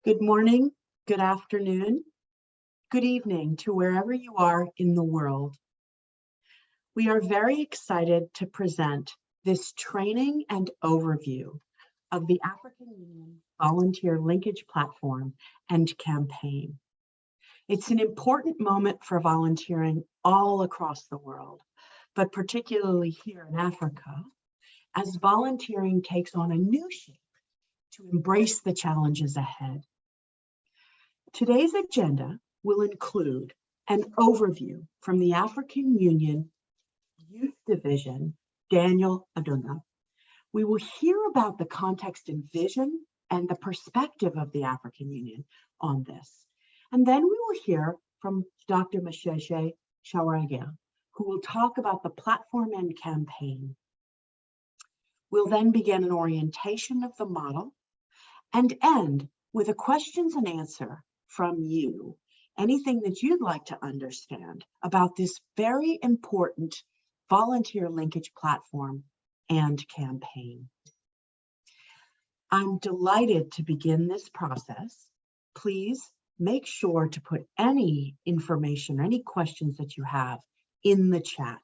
Good morning, good afternoon, good evening to wherever you are in the world. We are very excited to present this training and overview of the African Union Volunteer Linkage Platform and campaign. It's an important moment for volunteering all across the world, but particularly here in Africa, as volunteering takes on a new shape to embrace the challenges ahead. Today's agenda will include an overview from the African Union Youth Division, Daniel Aduna. We will hear about the context and vision and the perspective of the African Union on this. And then we will hear from Dr. Masheshe Shawagia, who will talk about the platform and campaign. We'll then begin an orientation of the model and end with a questions and answer from you, anything that you'd like to understand about this very important volunteer linkage platform and campaign. I'm delighted to begin this process. Please make sure to put any information, any questions that you have in the chat,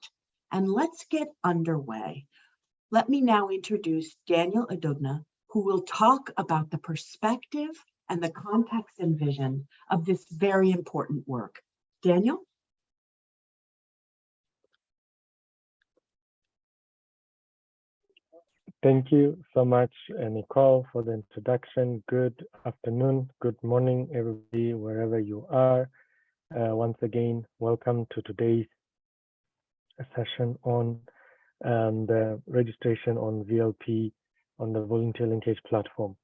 and let's get underway. Let me now introduce Daniel Aduna, who will talk about the perspective and the context and vision of this very important work. Daniel? Thank you so much, Nicole, for the introduction. Good afternoon, good morning, everybody, wherever you are. Once again, welcome to today's session on the registration on VLP on the Volunteer Linkage Platform.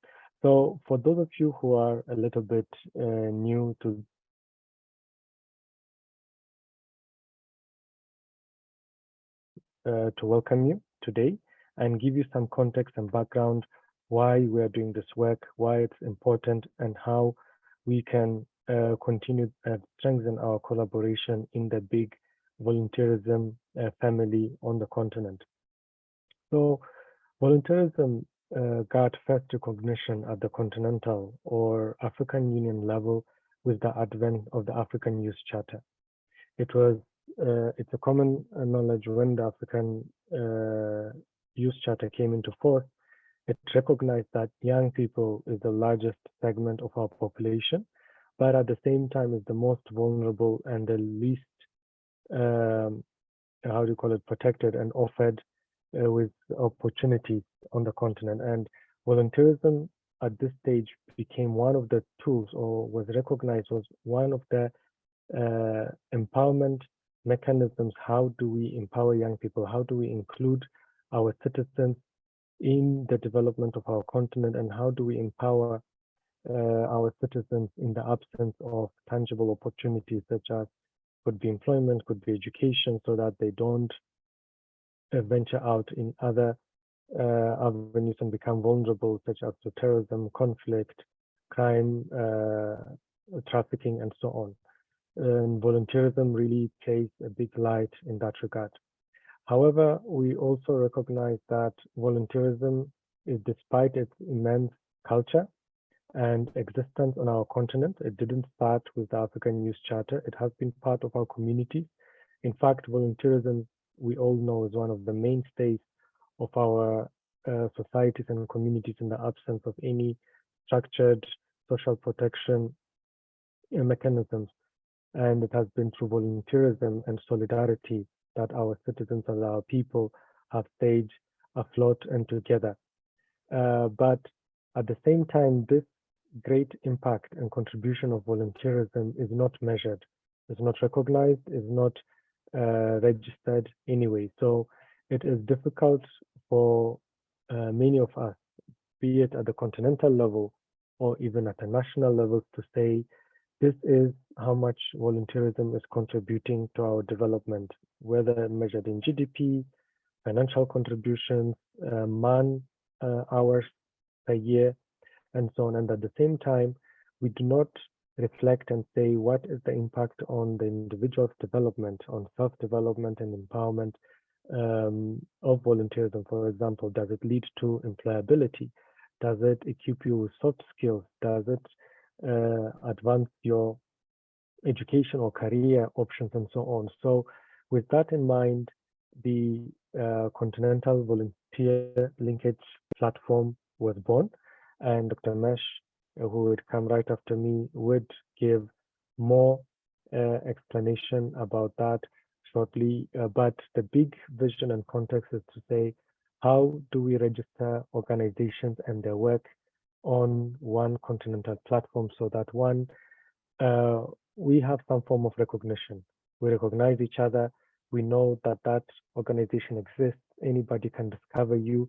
So for those of you who are a little bit new to welcome you today and give you some context and background why we are doing this work, why it's important, and how we can continue and strengthen our collaboration in the big volunteerism family on the continent. So volunteerism got first recognition at the continental or African Union level with the advent of the African Youth Charter. It's a common knowledge when the African Youth Charter came into force, it recognized that young people is the largest segment of our population, but at the same time is the most vulnerable and the least, protected and offered with opportunities on the continent. And volunteerism at this stage became one of the tools, or was recognized as one of the empowerment mechanisms. How do we empower young people? How do we include our citizens in the development of our continent? And how do we empower our citizens in the absence of tangible opportunities, such as could be employment, could be education, so that they don't venture out in other avenues and become vulnerable, such as to terrorism, conflict, crime, trafficking, and so on. And volunteerism really plays a big light in that regard. However, we also recognize that volunteerism is, despite its immense culture and existence on our continent, it didn't start with the African Youth Charter. It has been part of our communities. In fact, volunteerism, we all know, is one of the mainstays of our societies and communities in the absence of any structured social protection mechanisms. And it has been through volunteerism and solidarity that our citizens and our people have stayed afloat and together. But at the same time, this great impact and contribution of volunteerism is not measured, is not recognized, is not registered anyway. So it is difficult for many of us, be it at the continental level or even at the national level, to say this is how much volunteerism is contributing to our development, whether measured in GDP, financial contributions, man hours per year, and so on. And at the same time, we do not reflect and say what is the impact on the individual's development, on self-development and empowerment of volunteerism. For example, does it lead to employability? Does it equip you with soft skills? Does it advance your education or career options and so on. So with that in mind, the Continental Volunteer Linkage Platform was born, and Dr. Mesh, who would come right after me, would give more explanation about that shortly. But the big vision and context is to say, how do we register organizations and their work on one continental platform so that one, we have some form of recognition. We recognize each other. We know that that organization exists. Anybody can discover you.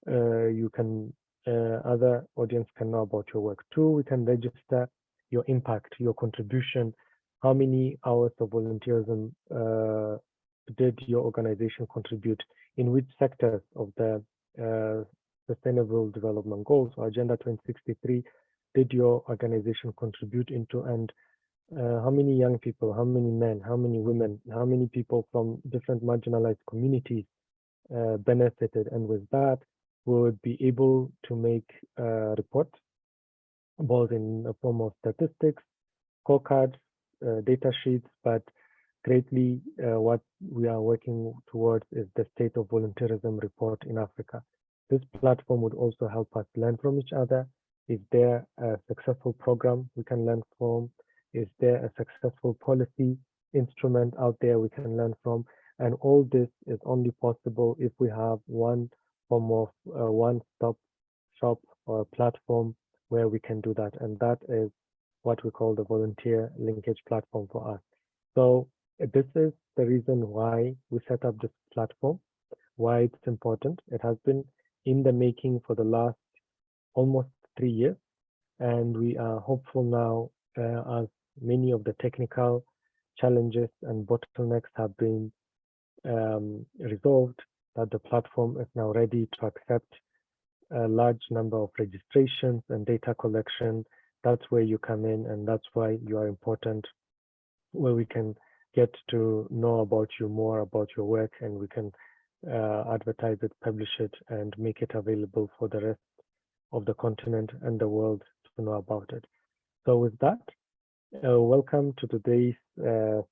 You can, other audience can know about your work too. We can register your impact, your contribution. How many hours of volunteerism did your organization contribute? In which sectors of the Sustainable Development Goals or Agenda 2063 did your organization contribute into? And how many young people, how many men, how many women, how many people from different marginalized communities benefited? And with that, we would be able to make a report, both in the form of statistics, scorecards, data sheets, but greatly what we are working towards is the State of Volunteerism report in Africa. This platform would also help us learn from each other. Is there a successful program we can learn from? Is there a successful policy instrument out there we can learn from? And all this is only possible if we have one form of one-stop shop or platform where we can do that. And that is what we call the Volunteer Linkage Platform for us. So this is the reason why we set up this platform, why it's important. It has been in the making for the last almost 3 years. And we are hopeful now, as many of the technical challenges and bottlenecks have been resolved, that the platform is now ready to accept a large number of registrations and data collection. That's where you come in, and that's why you are important, where we can get to know about you, more about your work, and we can advertise it, publish it, and make it available for the rest of the continent and the world to know about it. So with that, welcome to today's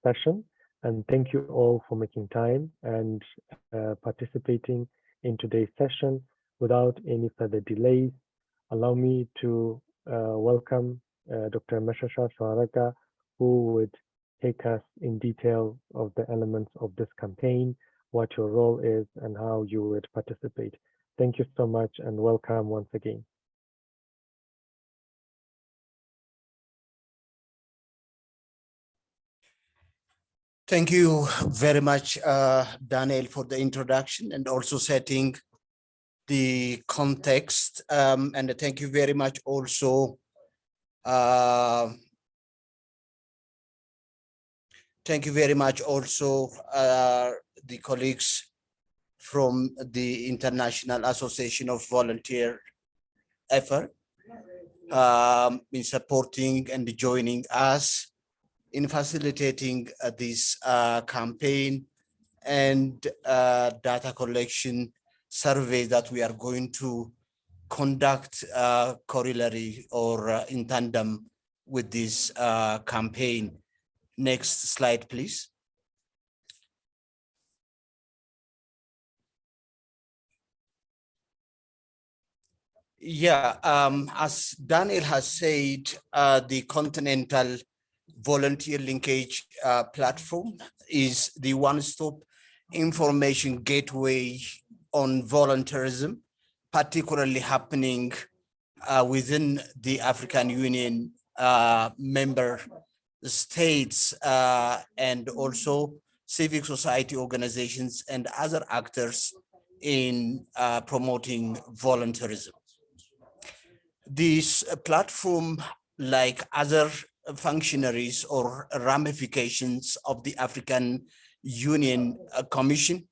session, and thank you all for making time and participating in today's session. Without any further delays, allow me to welcome Dr. Meshasha Shawaraga, who would take us in detail of the elements of this campaign, what your role is, and how you would participate. Thank you so much, and welcome once again. Thank you very much, Daniel, for the introduction and also setting the context. And thank you very much also the colleagues from the International Association of Volunteer Effort in supporting and joining us in facilitating this campaign and data collection survey that we are going to conduct corollary or in tandem with this campaign. Next slide, please. Yeah, as Daniel has said, the Continental Volunteer Linkage Platform is the one-stop information gateway on volunteerism, particularly happening within the African Union member states and also civic society organizations and other actors in promoting volunteerism. This platform, like other functionaries or ramifications of the African Union Commission,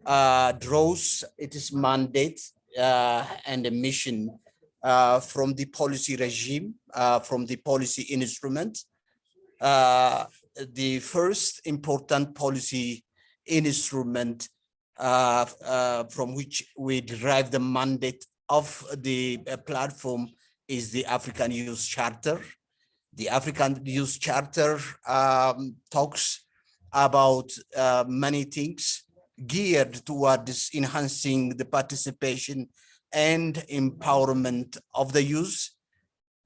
draws its mandate and a mission from the policy regime, from the policy instrument. The first important policy instrument from which we derive the mandate of the platform is the African Youth Charter, The African Youth Charter talks about many things geared towards enhancing the participation and empowerment of the youth.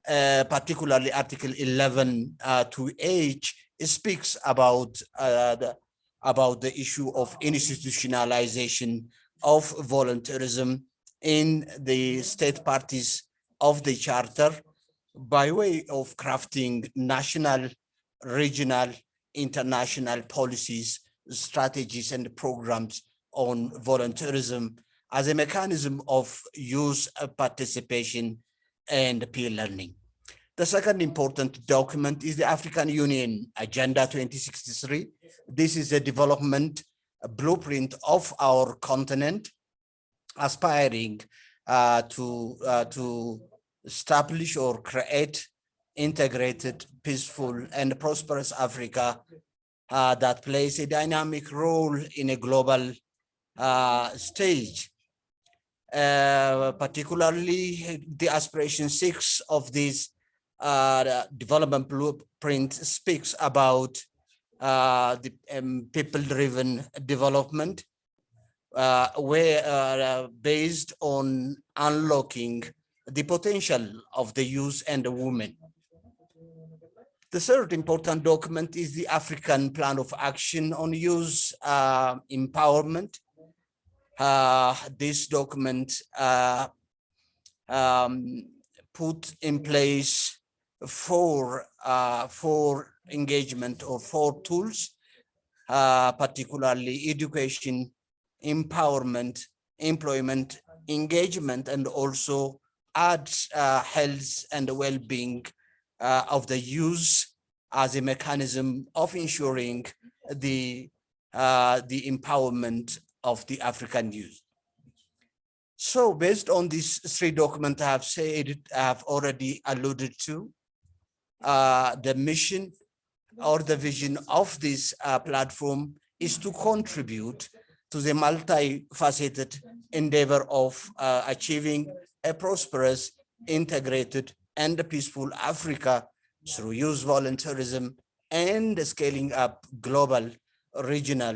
Particularly Article 11 to H speaks about the issue of institutionalization of volunteerism in the state parties of the charter by way of crafting national, regional, international policies, strategies, and programs on volunteerism as a mechanism of youth participation and peer learning. The second important document is the African Union Agenda 2063. This is a development blueprint of our continent, aspiring to establish or create integrated, peaceful, and prosperous Africa that plays a dynamic role in a global stage. Particularly the aspiration 6 of this development blueprint speaks about the people-driven development, where based on unlocking the potential of the youth and the women. The third important document is the African Plan of Action on Youth Empowerment. This document put in place four engagement or 4 tools, particularly education, empowerment, employment, engagement, and also adds health and well-being of the youth as a mechanism of ensuring the empowerment of the African youth. So based on these 3 documents I have already alluded to, the mission or the vision of this platform is to contribute to the multifaceted endeavor of achieving a prosperous, integrated, and peaceful Africa through youth volunteerism and scaling up global, regional,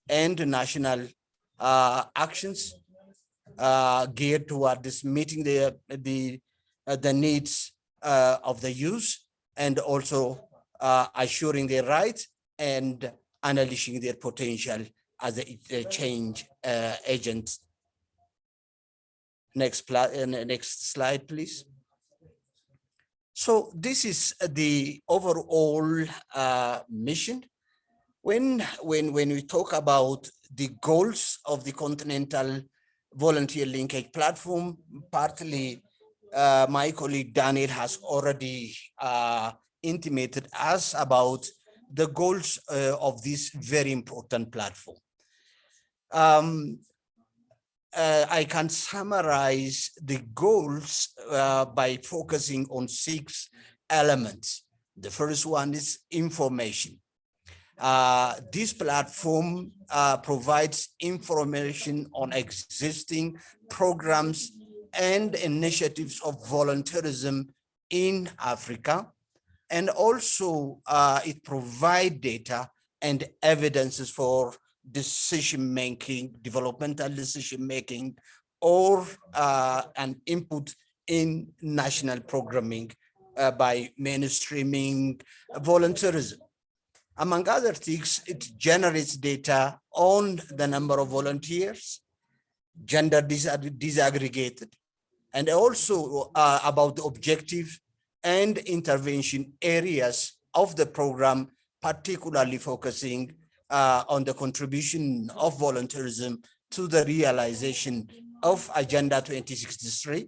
and national actions geared toward this meeting the needs of the youth, and also assuring their rights and unleashing their potential as a change agents. Next slide, please. So this is the overall mission. When we talk about the goals of the Continental Volunteer Linkage Platform, partly my colleague Daniel has already intimated us about the goals of this very important platform. I can summarize the goals by focusing on 6 elements. The first one is information. This platform provides information on existing programs and initiatives of volunteerism in Africa, and also it provides data and evidences for decision-making, developmental decision-making, or an input in national programming by mainstreaming volunteerism. Among other things, it generates data on the number of volunteers, gender disaggregated, and also about the objective and intervention areas of the program, particularly focusing on the contribution of volunteerism to the realization of Agenda 2063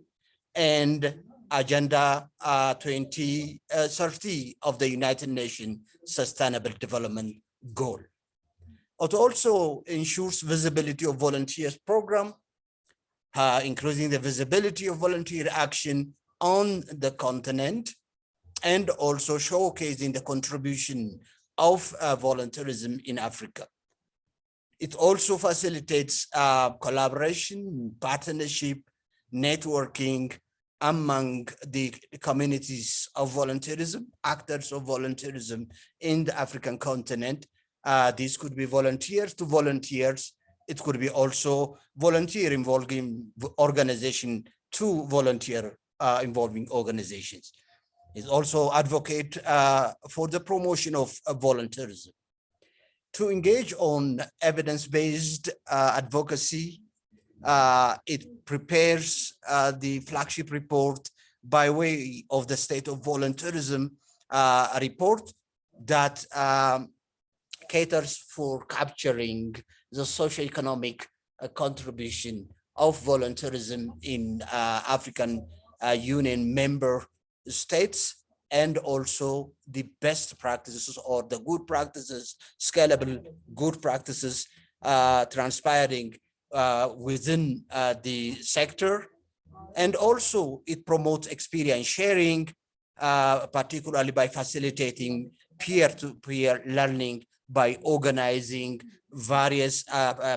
and Agenda 2030 of the United Nations Sustainable Development Goal. It also ensures visibility of volunteers program, increasing the visibility of volunteer action on the continent, and also showcasing the contribution of volunteerism in Africa. It also facilitates collaboration, partnership, networking, among the communities of volunteerism, actors of volunteerism in the African continent. This could be volunteers to volunteers. It could be also volunteer involving organization to volunteer involving organizations. It also advocate for the promotion of volunteerism. To engage on evidence-based advocacy, it prepares the flagship report by way of the State of Volunteerism report that caters for capturing the socioeconomic contribution of volunteerism in African Union member states, and also the best practices or the good practices, scalable good practices transpiring within the sector. And also it promotes experience sharing, particularly by facilitating peer-to-peer learning, by organizing various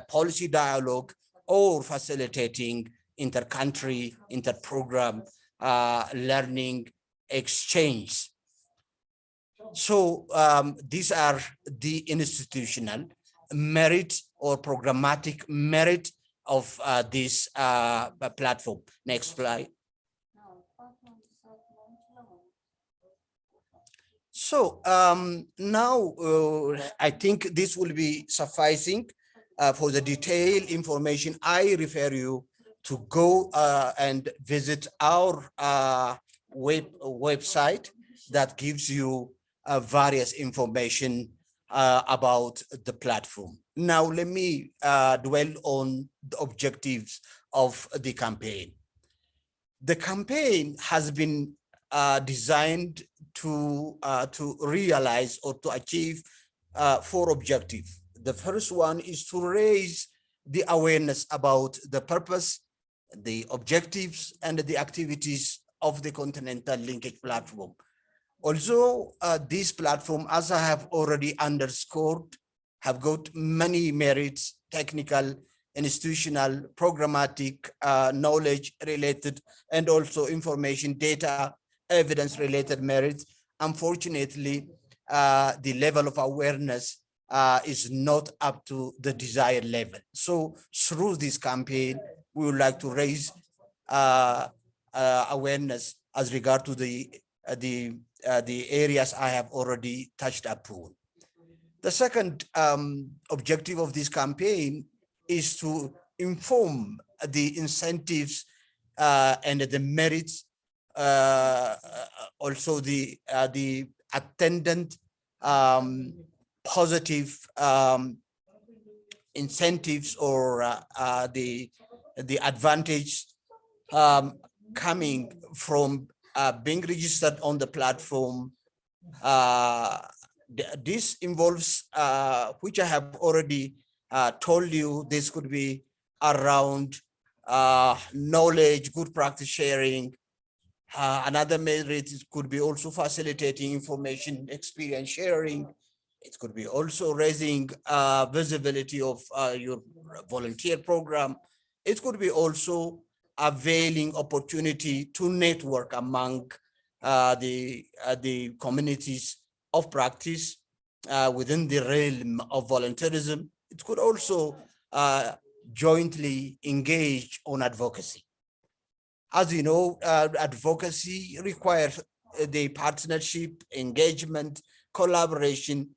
policy dialogue, or facilitating inter-country, inter-program learning exchange. So these are the institutional merit or programmatic merit of this platform. Next slide. So now I think this will be sufficing for the detailed information. I refer you to go and visit our website that gives you various information about the platform. Now, let me dwell on the objectives of the campaign. The campaign has been designed to realize or to achieve 4 objectives. The first one is to raise the awareness about the purpose, the objectives, and the activities of the Continental Linkage Platform. Also, this platform, as I have already underscored, have got many merits: technical, institutional, programmatic, knowledge related, and also information, data, evidence related merits. Unfortunately, the level of awareness is not up to the desired level. So through this campaign, we would like to raise awareness as regard to the areas I have already touched upon. The second objective of this campaign is to inform the incentives and the merits, also the attendant positive incentives or the advantage coming from being registered on the platform. This involves, which I have already told you, this could be around knowledge, good practice sharing. Another merit could be also facilitating information, experience sharing. It could be also raising visibility of your volunteer program. It could be also availing opportunity to network among the communities of practice within the realm of volunteerism. It could also jointly engage on advocacy. As you know, advocacy requires the partnership, engagement, collaboration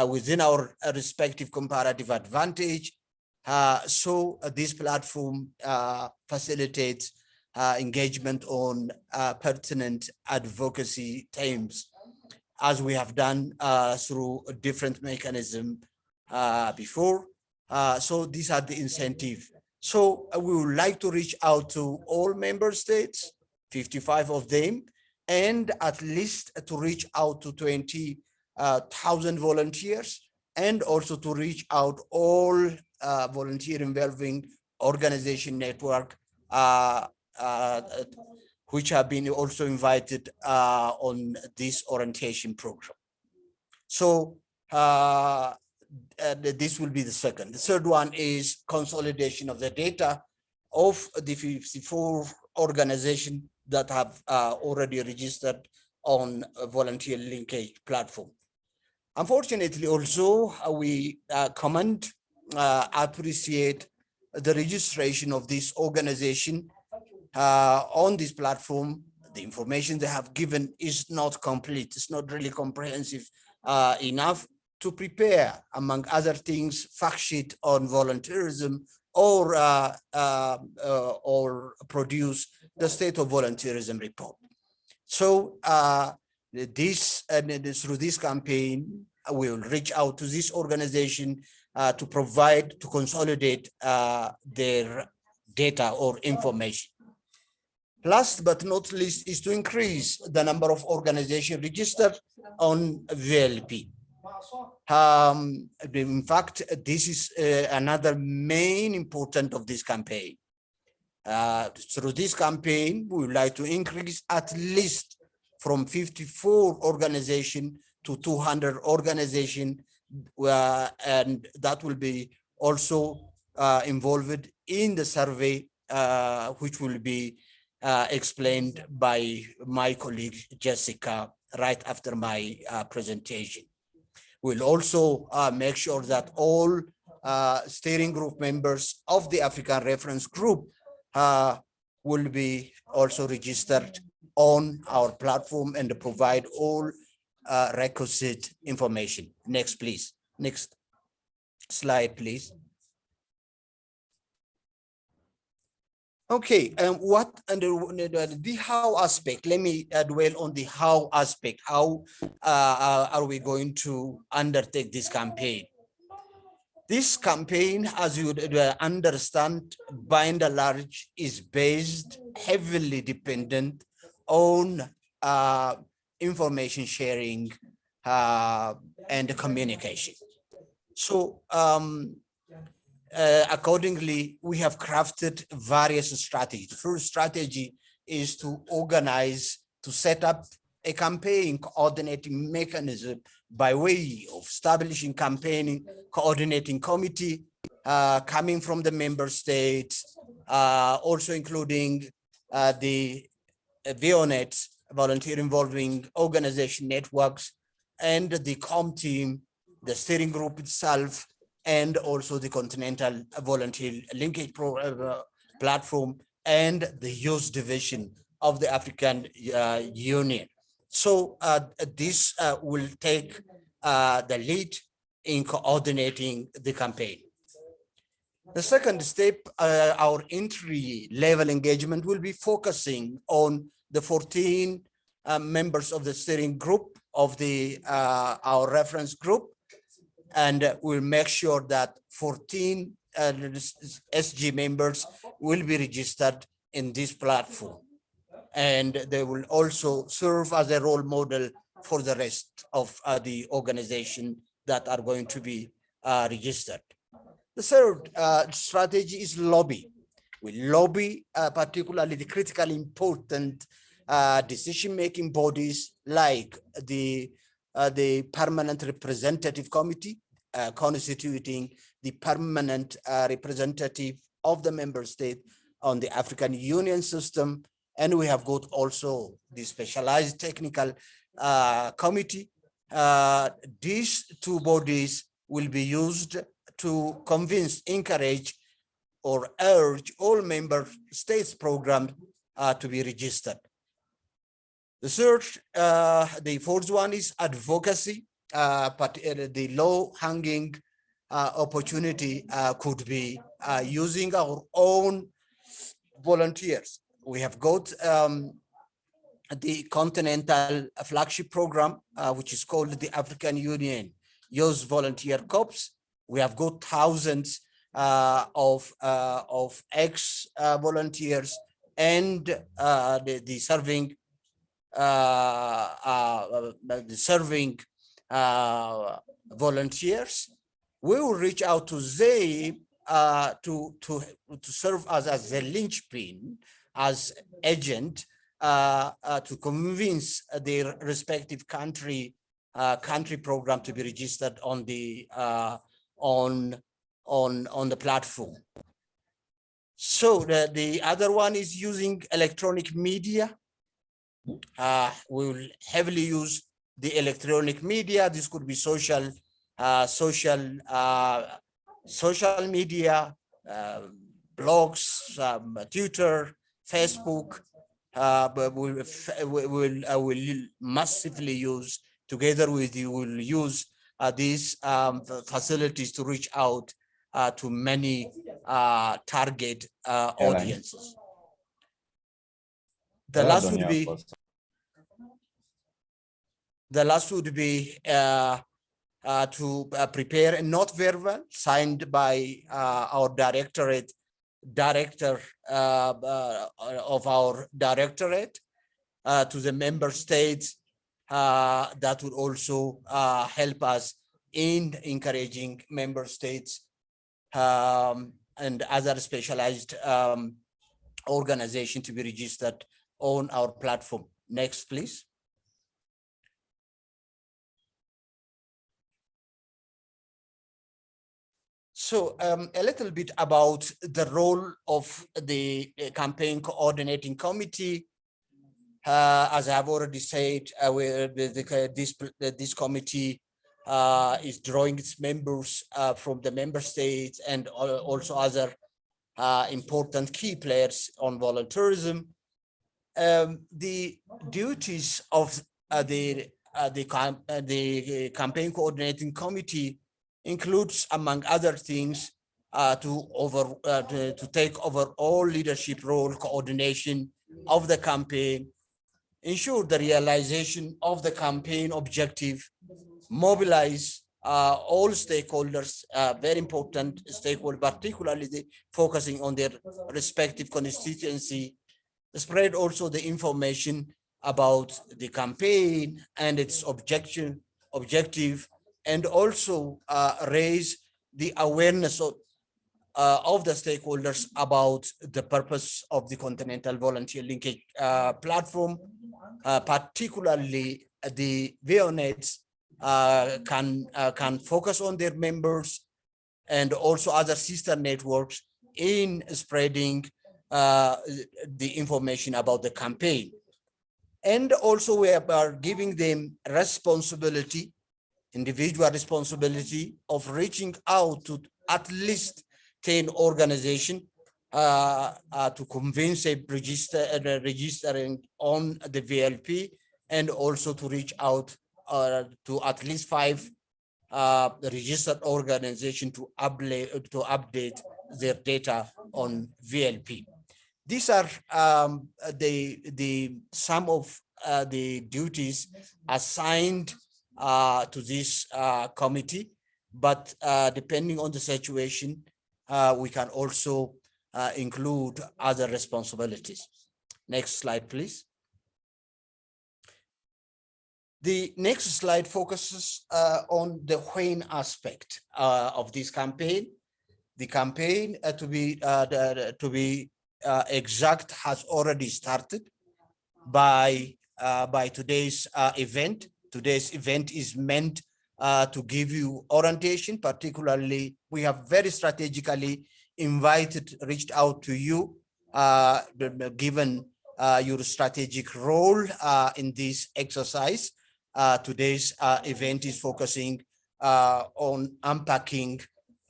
within our respective comparative advantage. So this platform facilitates engagement on pertinent advocacy themes, as we have done through a different mechanism before. So these are the incentives. So we would like to reach out to all member states, 55 of them, and at least to reach out to 20,000 volunteers, and also to reach out all volunteer involving organization network, which have been also invited on this orientation program. So this will be the second. The third one is consolidation of the data of the 54 organization that have already registered on a Volunteer Linkage Platform. Unfortunately, also, we commend, appreciate the registration of this organization on this platform. The information they have given is not complete. It's not really comprehensive enough to prepare, among other things, fact sheet on volunteerism or produce the state of volunteerism report. So through this campaign, we will reach out to this organization to provide, to consolidate their data or information. Last but not least is to increase the number of organizations registered on VLP. In fact, this is another main important of this campaign. Through this campaign, we would like to increase at least from 54 organizations to 200 organizations, and that will be also involved in the survey, which will be explained by my colleague Jessica right after my presentation. We'll also make sure that all steering group members of the African Reference Group will be also registered on our platform and provide all requisite information. Next, please. Next slide, please. Okay, what under the how aspect? Let me dwell on the how aspect. How are we going to undertake this campaign? This campaign, as you understand, by and large, is based heavily dependent on information sharing and communication. So accordingly, we have crafted various strategies. The first strategy is to organize, to set up a campaign coordinating mechanism by way of establishing campaigning coordinating committee coming from the member states, also including the VONET, volunteer involving organization networks, and the COM team, the steering group itself, and also the Continental Volunteer Linkage Platform and the youth division of the African Union. So this will take the lead in coordinating the campaign. The second step, our entry-level engagement will be focusing on the 14 members of the steering group of the our reference group, and we'll make sure that 14 SG members will be registered in this platform, and they will also serve as a role model for the rest of the organization that are going to be registered. The third strategy is lobby. We lobby particularly the critically important decision-making bodies like the Permanent Representative Committee, constituting the permanent representative of the member state on the African Union system. And we have got also the specialized technical committee. These two bodies will be used to convince, encourage, or urge all member states programs to be registered. The third, the fourth one is advocacy, but the low-hanging opportunity could be using our own volunteers. We have got the continental flagship program, which is called the African Union Youth Volunteer Corps. We have got thousands of ex-volunteers and the serving volunteers. We will reach out to them to serve as a linchpin, as agent to convince their respective country program to be registered on the platform. So the other one is using electronic media. We will heavily use the electronic media. This could be social media, blogs, Twitter, Facebook. But we will massively use, together with you, will use these facilities to reach out to many target audiences. The last would be to prepare a note verbal signed by our director of our directorate to the member states. That would also help us in encouraging member states and other specialized organization to be registered on our platform. Next, please. So a little bit about the role of the campaign coordinating committee. As I've already said, this committee is drawing its members from the member states and also other important key players on volunteerism. The duties of the campaign coordinating committee includes, among other things, to take over all leadership role, coordination of the campaign, ensure the realization of the campaign objective, mobilize all stakeholders, very important stakeholders, particularly focusing on their respective constituency, spread also the information about the campaign and its objective, and also raise the awareness of the stakeholders about the purpose of the Continental Volunteer Linkage Platform, particularly the VONets can focus on their members and also other sister networks in spreading the information about the campaign. And also we are giving them responsibility, individual responsibility of reaching out to at least 10 organizations to convince them registering on the VLP, and also to reach out to at least 5 registered organizations to update their data on VLP. These are some of the duties assigned to this committee, but depending on the situation, we can also include other responsibilities. Next slide, please. The next slide focuses on the when aspect of this campaign. The campaign, to be exact, has already started by today's event. Today's event is meant to give you orientation. Particularly, we have very strategically reached out to you, given your strategic role in this exercise. Today's event is focusing on unpacking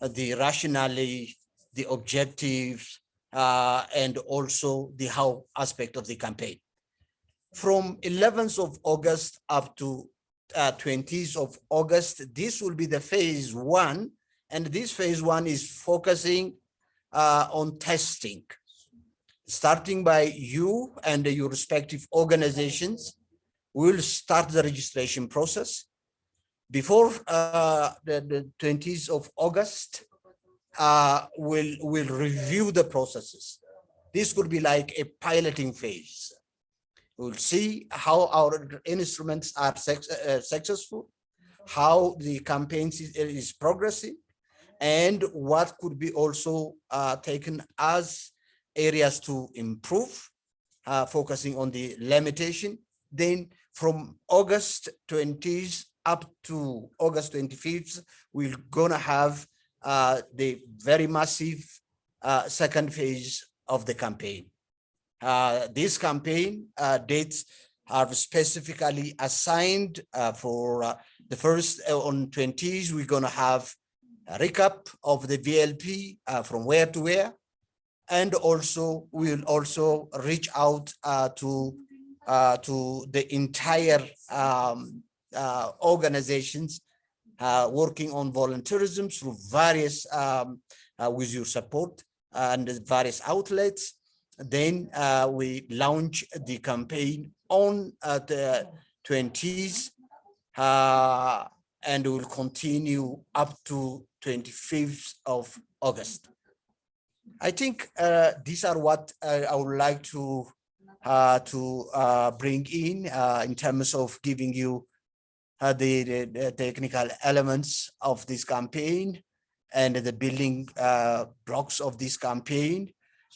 the rationale, the objectives, and also the how aspect of the campaign. From 11th of August up to 20th of August, this will be the phase 1, and this phase 1 is focusing on testing, starting by you and your respective organizations. We'll start the registration process. Before the 20th of August, we'll review the processes. This could be like a piloting phase. We'll see how our instruments are successful, how the campaign is progressing, and what could be also taken as areas to improve, focusing on the limitation. Then from August 20th up to August 25th, we're gonna have the very massive second phase of the campaign. This campaign dates are specifically assigned for the first on 20s. We're going to have a recap of the VLP from where to where, and also we'll also reach out to the entire organizations working on volunteerism through various with your support and various outlets. Then we launch the campaign on the 20s and will continue up to 25th of August. I think these are what I would like to bring in terms of giving you the technical elements of this campaign and the building blocks of this campaign,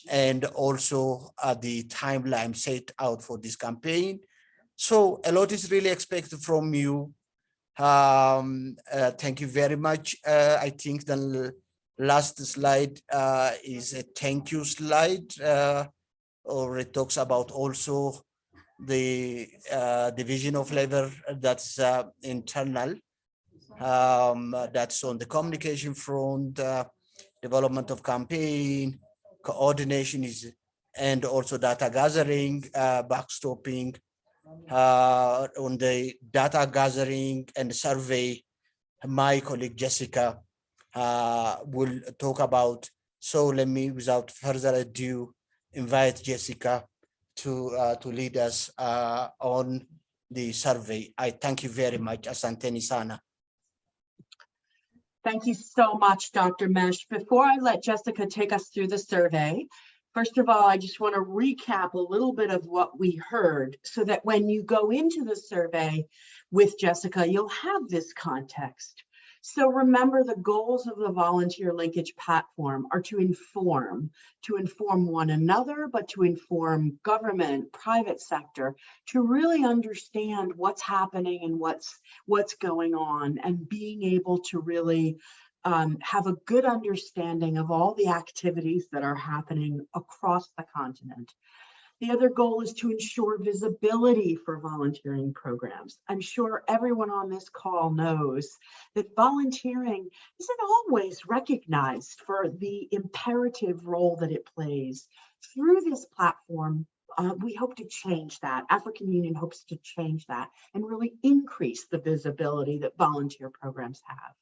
and also the timeline set out for this campaign. So a lot is really expected from you. Thank you very much. I think the last slide is a thank you slide, or it talks about also the division of labor that's internal, that's on the communication front, development of campaign, coordination is, and also data gathering, backstopping. On the data gathering and survey, my colleague Jessica will talk about. So let me, without further ado, invite Jessica to lead us on the survey. I thank you very much. Asanteni sana. Thank you so much, Dr. Mesh. Before I let Jessica take us through the survey, first of all, I just want to recap a little bit of what we heard so that when you go into the survey with Jessica, you'll have this context. So remember, the goals of the Volunteer Linkage Platform are to inform one another, but to inform government, private sector, to really understand what's happening and what's going on, and being able to really have a good understanding of all the activities that are happening across the continent. The other goal is to ensure visibility for volunteering programs. I'm sure everyone on this call knows that volunteering isn't always recognized for the imperative role that it plays. Through this platform, we hope to change that. African Union hopes to change that and really increase the visibility that volunteer programs have.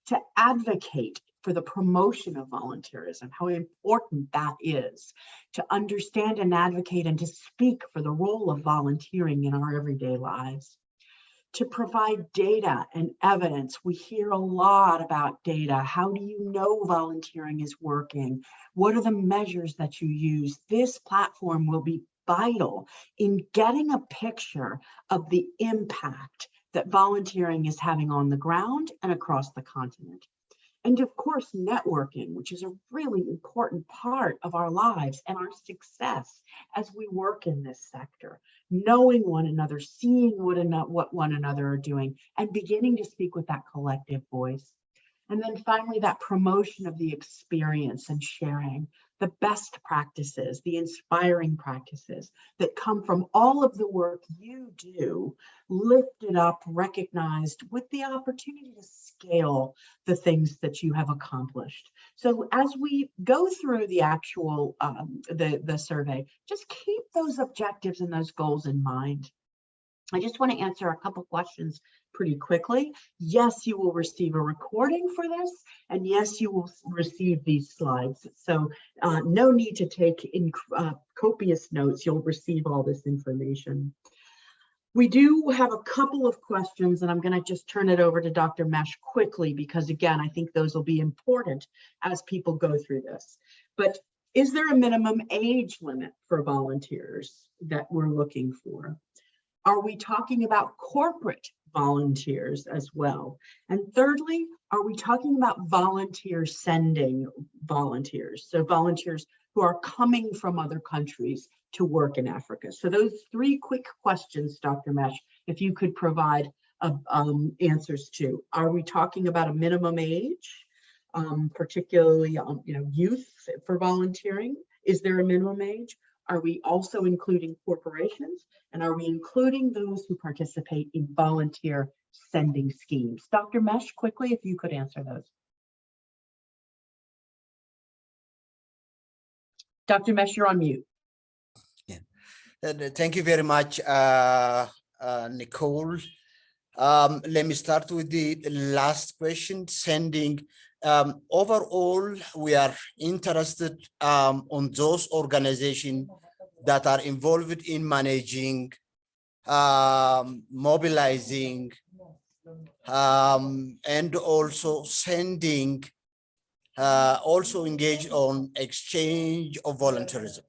To advocate for the promotion of volunteerism, how important that is, to understand and advocate and to speak for the role of volunteering in our everyday lives. To provide data and evidence. We hear a lot about data. How do you know volunteering is working? What are the measures that you use? This platform will be vital in getting a picture of the impact that volunteering is having on the ground and across the continent. And of course, networking, which is a really important part of our lives and our success as we work in this sector. Knowing one another, seeing what one another are doing, and beginning to speak with that collective voice. And then finally, that promotion of the experience and sharing the best practices, the inspiring practices that come from all of the work you do, lifted up, recognized, with the opportunity to scale the things that you have accomplished. So as we go through the actual, the survey, just keep those objectives and those goals in mind. I just want to answer a couple questions pretty quickly. Yes, you will receive a recording for this, and yes, you will receive these slides. So no need to take in copious notes. You'll receive all this information. We do have a couple of questions, and I'm going to just turn it over to Dr. Mesh quickly, because again, I think those will be important as people go through this. But is there a minimum age limit for volunteers that we're looking for? Are we talking about corporate volunteers as well? And thirdly, are we talking about volunteers sending volunteers? So volunteers who are coming from other countries to work in Africa. So those three quick questions, Dr. Mesh, if you could provide answers to. Are we talking about a minimum age? particularly youth for volunteering? Is there a minimum age? Are we also including corporations? And are we including those who participate in volunteer sending schemes? Dr. Mesh, quickly, if you could answer those. Dr. Mesh, you're on mute. Yeah. Thank you very much, Nicole. Let me start with the last question, sending. Overall, we are interested on those organizations that are involved in managing, mobilizing, and also sending, also engage on exchange of volunteerism.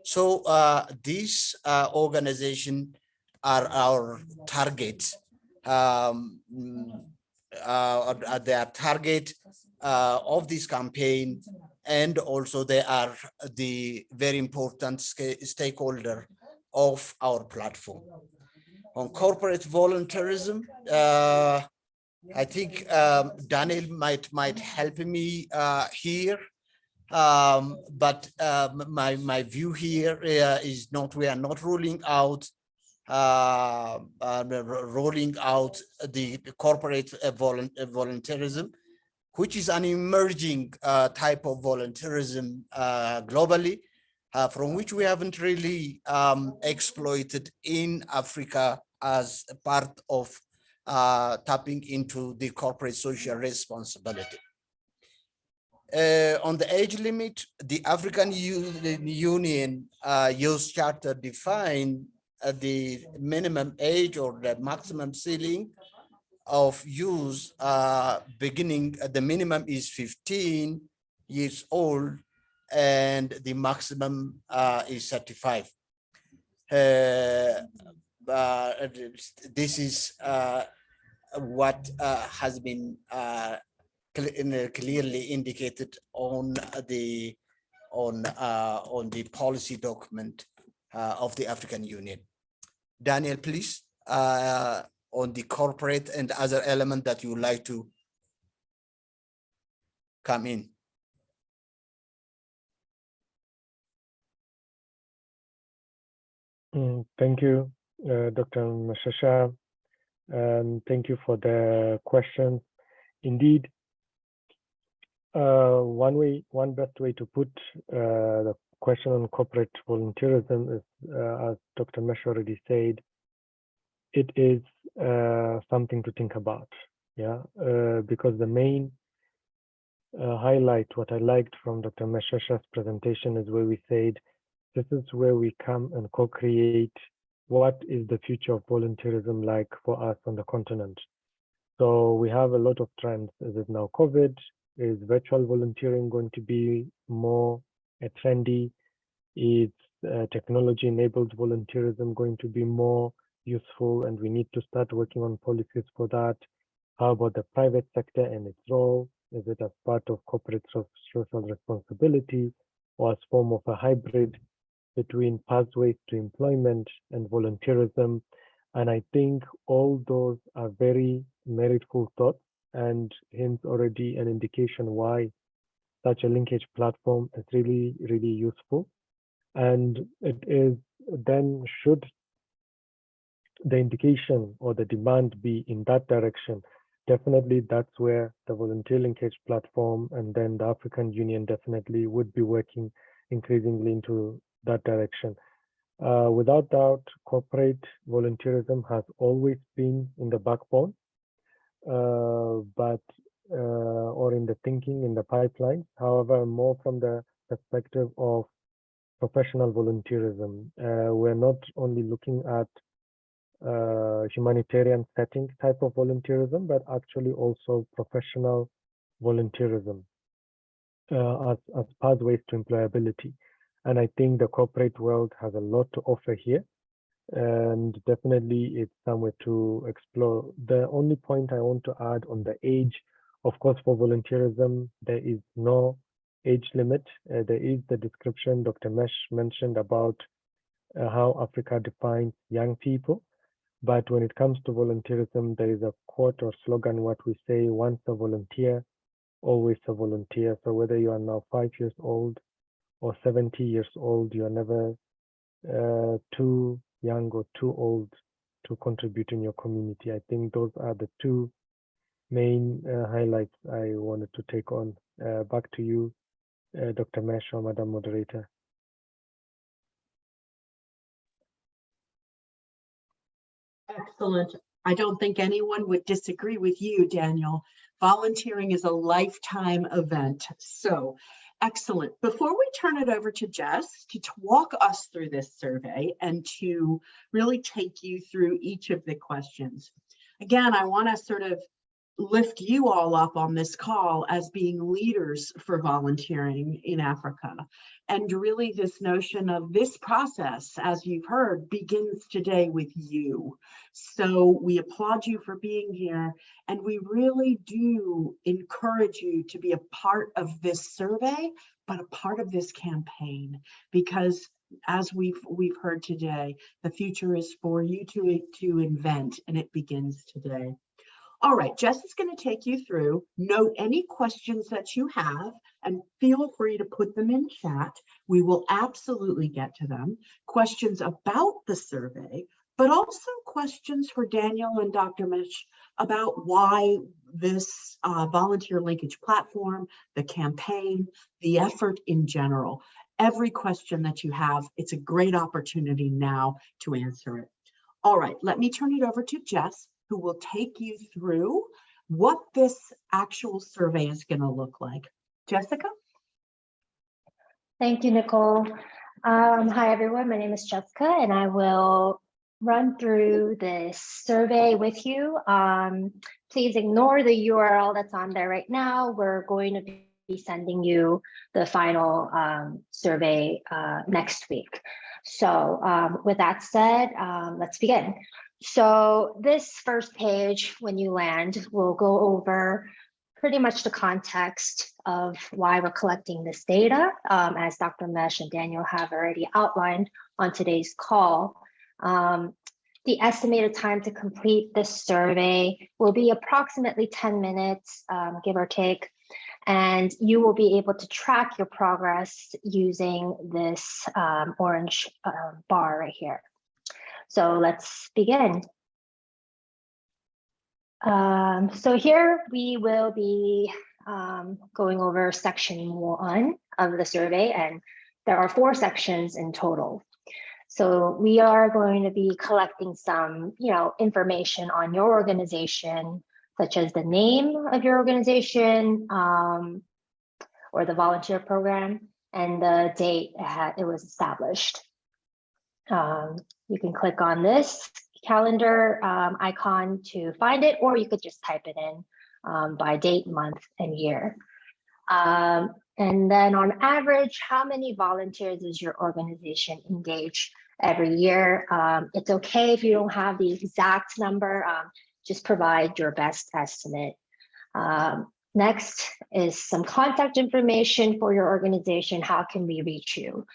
So these organizations are our targets. They are target of this campaign, and also they are the very important stakeholder of our platform. On corporate volunteerism, I think Daniel might help me here. But my view here is not, we are not ruling out the corporate volunteerism, which is an emerging type of volunteerism globally, from which we haven't really exploited in Africa as a part of tapping into the corporate social responsibility. On the age limit, the African Union Youth Charter define the minimum age or the maximum ceiling of use beginning, the minimum is 15 years old and the maximum is 35. This is what has been clearly indicated on the policy document of the African Union. Daniel, please, on the corporate and other element that you would like to come in. Thank you, Dr. Mashasha, and thank you for the question. Indeed, one best way to put the question on corporate volunteerism is, as Dr. Mesh already said, it is something to think about, because the main highlight, what I liked from Dr. Meshasha's presentation is where we said, this is where we come and co-create what is the future of volunteerism like for us on the continent. So we have a lot of trends. Is it now COVID? Is virtual volunteering going to be more trendy? Is technology-enabled volunteerism going to be more useful, and we need to start working on policies for that? How about the private sector and its role? Is it as part of corporate social responsibility, or as form of a hybrid between pathways to employment and volunteerism? And I think all those are very meritful thoughts, and hence already an indication why such a linkage platform is really, really useful. And it is then, should the indication or the demand be in that direction, definitely that's where the Volunteer Linkage Platform and then the African Union definitely would be working increasingly into that direction. Without doubt, corporate volunteerism has always been in the backbone, or in the thinking, in the pipeline. However, more from the perspective of professional volunteerism. We're not only looking at humanitarian setting type of volunteerism, but actually also professional volunteerism as pathways to employability. And I think the corporate world has a lot to offer here, and definitely it's somewhere to explore. The only point I want to add on the age, of course, for volunteerism, there is no age limit. There is the description Dr. Mesh mentioned about how Africa defines young people. But when it comes to volunteerism, there is a quote or slogan, what we say, once a volunteer, always a volunteer. So whether you are now 5 years old or 70 years old, you are never too young or too old to contribute in your community. I think those are the two main highlights I wanted to take on. Back to you, Dr. Mesh or Madam Moderator. Excellent. I don't think anyone would disagree with you, Daniel. Volunteering is a lifetime event. So excellent. Before we turn it over to Jess to walk us through this survey and to really take you through each of the questions, again, I want to sort of lift you all up on this call as being leaders for volunteering in Africa. And really this notion of this process, as you've heard, begins today with you. So we applaud you for being here, and we really do encourage you to be a part of this survey, but a part of this campaign, because as we've heard today, the future is for you to invent, and it begins today. All right, Jess is going to take you through. Note any questions that you have and feel free to put them in chat. We will absolutely get to them. Questions about the survey, but also questions for Daniel and Dr. Mish about why this volunteer linkage platform, the campaign, the effort in general. Every question that you have, it's a great opportunity now to answer it. All right, let me turn it over to Jess, who will take you through what this actual survey is going to look like. Jessica? Thank you, Nicole. Hi, everyone. My name is Jessica, and I will run through this survey with you. Please ignore the URL that's on there right now. We're going to be sending you the final survey next week. So with that said, let's begin. So this first page, when you land, will go over pretty much the context of why we're collecting this data, as Dr. Mesh and Daniel have already outlined on today's call. The estimated time to complete this survey will be approximately 10 minutes, give or take, and you will be able to track your progress using this orange bar right here. So let's begin. So here we will be going over section 1 of the survey, and there are 4 sections in total. So we are going to be collecting some, information on your organization, such as the name of your organization or the volunteer program and the date it was established. You can click on this calendar icon to find it, or you could just type it in by date, month, and year. And then on average, how many volunteers does your organization engage every year? It's okay if you don't have the exact number, just provide your best estimate. Next is some contact information for your organization. How can we reach you?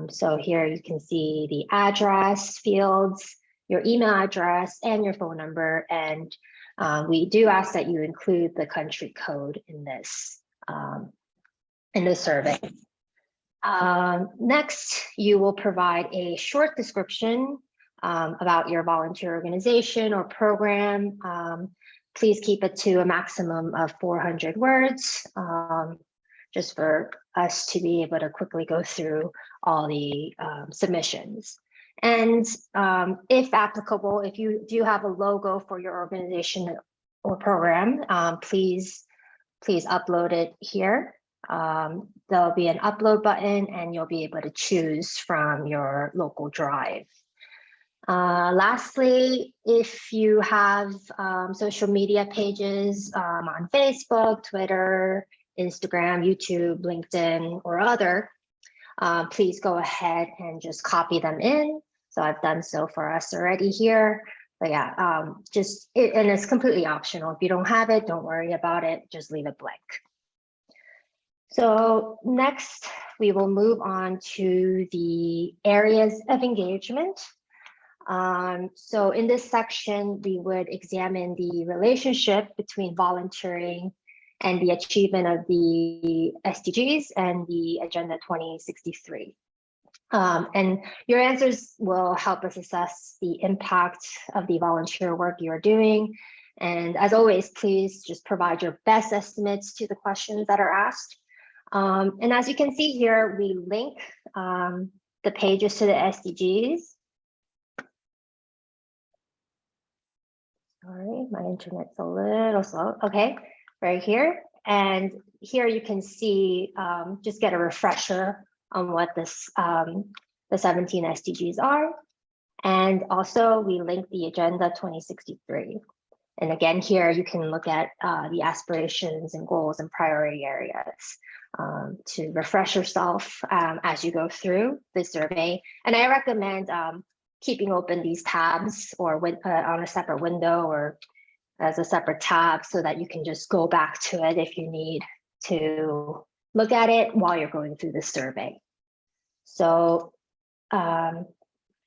So here you can see the address fields, your email address, and your phone number. And we do ask that you include the country code in this survey. Next, you will provide a short description about your volunteer organization or program. Please keep it to a maximum of 400 words, just for us to be able to quickly go through all the submissions. And if applicable, if you do have a logo for your organization or program, please upload it here. There'll be an upload button and you'll be able to choose from your local drive. Lastly, if you have social media pages on Facebook, Twitter, Instagram, YouTube, LinkedIn, or other, please go ahead and just copy them in. So I've done so for us already here. But yeah, and it's completely optional. If you don't have it, don't worry about it. Just leave it blank. So next, we will move on to the areas of engagement. So in this section, we would examine the relationship between volunteering and the achievement of the SDGs and the Agenda 2063. And your answers will help us assess the impact of the volunteer work you're doing. And as always, please just provide your best estimates to the questions that are asked. And as you can see here, we link the pages to the SDGs. Sorry, my internet's a little slow. Okay, right here. And here you can see, just get a refresher on what this, the 17 SDGs are. And also we link the Agenda 2063. And again, here you can look at the aspirations and goals and priority areas to refresh yourself as you go through the survey. And I recommend keeping open these tabs or on a separate window or as a separate tab so that you can just go back to it if you need to look at it while you're going through the survey. So there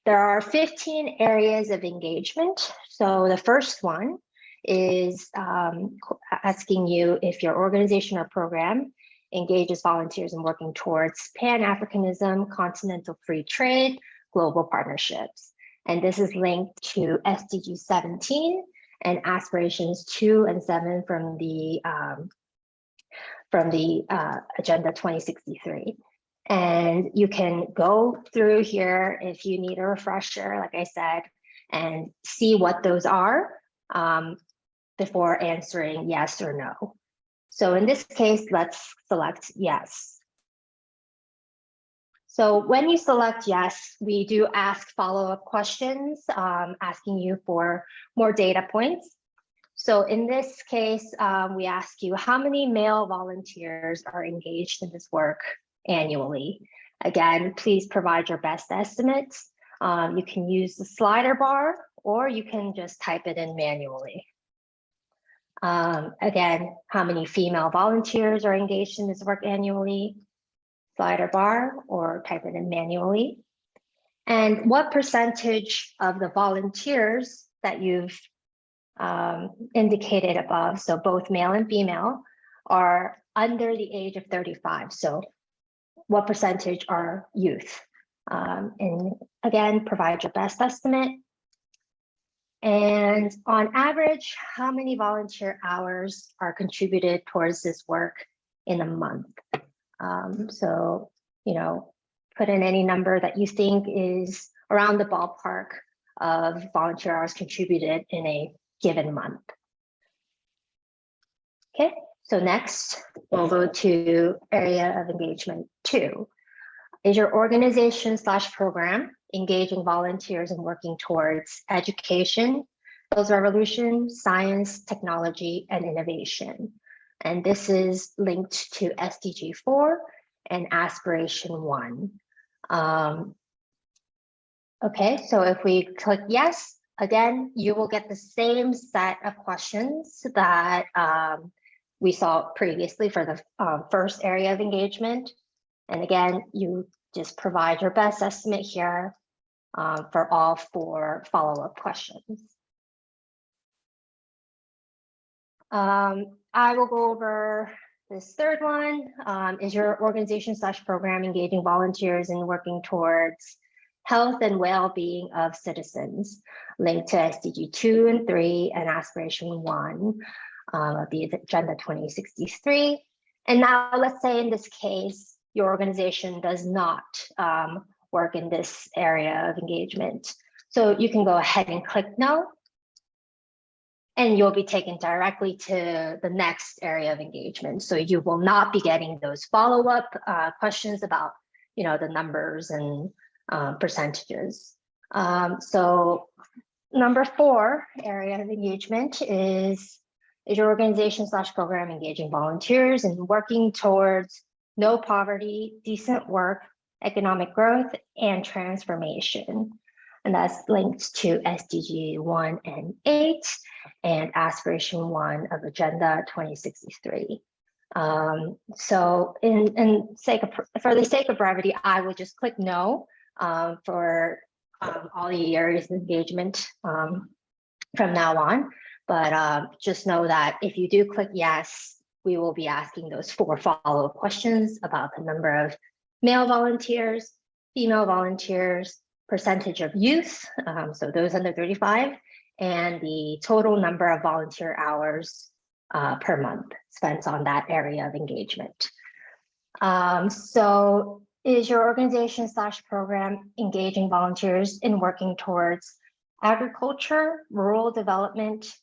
are 15 areas of engagement. So the first one is asking you if your organization or program engages volunteers in working towards Pan-Africanism, continental free trade, global partnerships. And this is linked to SDG 17 and aspirations 2 and 7 from the Agenda 2063. And you can go through here if you need a refresher, like I said, and see what those are before answering yes or no. So in this case, let's select yes. So when you select yes, we do ask follow-up questions, asking you for more data points. So in this case, we ask you how many male volunteers are engaged in this work annually. Again, please provide your best estimates. You can use the slider bar or you can just type it in manually. Again, how many female volunteers are engaged in this work annually? Slider bar or type it in manually. And what percentage of the volunteers that you've indicated above, so both male and female, are under the age of 35. So what percentage are youth? And again, provide your best estimate. And on average, how many volunteer hours are contributed towards this work in a month? So, you know, put in any number that you think is around the ballpark of volunteer hours contributed in a given month. Okay, so next we'll go to area of engagement 2. Is your organization / program engaging volunteers and working towards education, skills revolution, science, technology, and innovation? And this is linked to SDG 4 and aspiration 1. Okay, so if we click yes, again, you will get the same set of questions that we saw previously for the first area of engagement. And again, you just provide your best estimate here for all 4 follow-up questions. I will go over this third one. Is your organization / program engaging volunteers and working towards health and well-being of citizens, linked to SDG 2 and 3 and aspiration 1 of the Agenda 2063. And now let's say in this case, your organization does not work in this area of engagement. So you can go ahead and click no, and you'll be taken directly to the next area of engagement. So you will not be getting those follow-up questions about, you know, the numbers and percentages. So number 4 area of engagement is your organization / program engaging volunteers and working towards no poverty, decent work, economic growth, and transformation. And that's linked to SDG 1 and 8 and aspiration 1 of Agenda 2063. So for the sake of brevity, I will just click no for all the areas of engagement from now on. But just know that if you do click yes, we will be asking those 4 follow-up questions about the number of male volunteers, female volunteers, percentage of youth, so those under 35, and the total number of volunteer hours per month spent on that area of engagement. So is your organization / program engaging volunteers in working towards agriculture, rural development,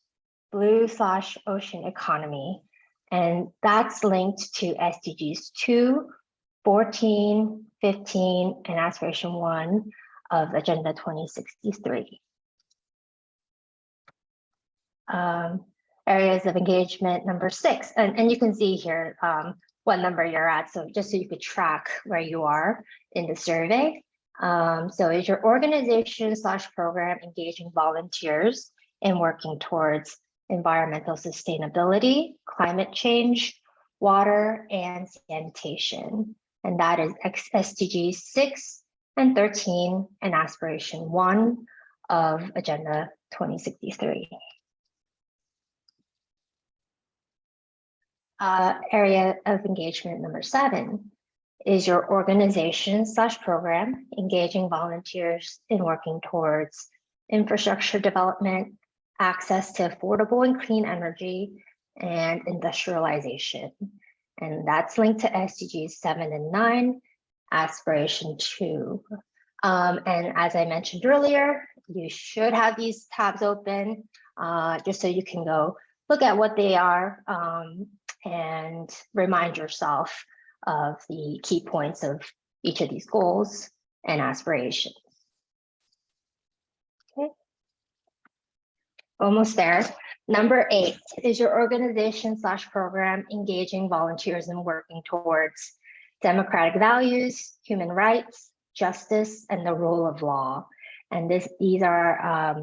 blue / ocean economy? And that's linked to SDGs 2, 14, 15, and aspiration 1 of Agenda 2063. Areas of engagement number 6, and you can see here what number you're at, so just so you could track where you are in the survey. So is your organization / program engaging volunteers in working towards environmental sustainability, climate change, water, and sanitation? And that is SDG 6 and 13 and aspiration 1 of Agenda 2063. Area of engagement number 7 is your organization / program engaging volunteers in working towards infrastructure development, access to affordable and clean energy, and industrialization. And that's linked to SDGs 7 and 9, aspiration 2. And as I mentioned earlier, you should have these tabs open just so you can go look at what they are and remind yourself of the key points of each of these goals and aspirations. Okay. Almost there. Number 8 is your organization / program engaging volunteers in working towards democratic values, human rights, justice, and the rule of law. And these are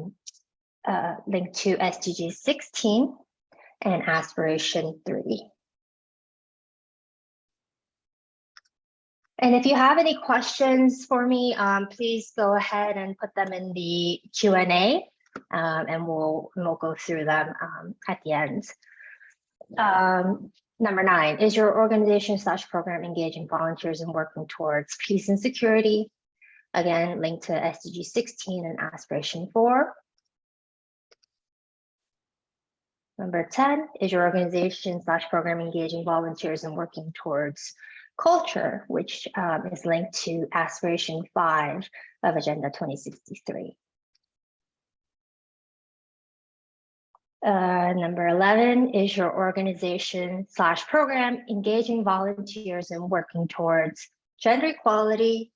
linked to SDG 16 and aspiration 3. And if you have any questions for me, please go ahead and put them in the Q&A, and we'll go through them at the end. Number 9, is your organization / program engaging volunteers in working towards peace and security? Again, linked to SDG 16 and aspiration 4. Number 10, is your organization / program engaging volunteers in working towards culture, which is linked to aspiration 5 of Agenda 2063. Number 11, is your organization / program engaging volunteers in working towards gender equality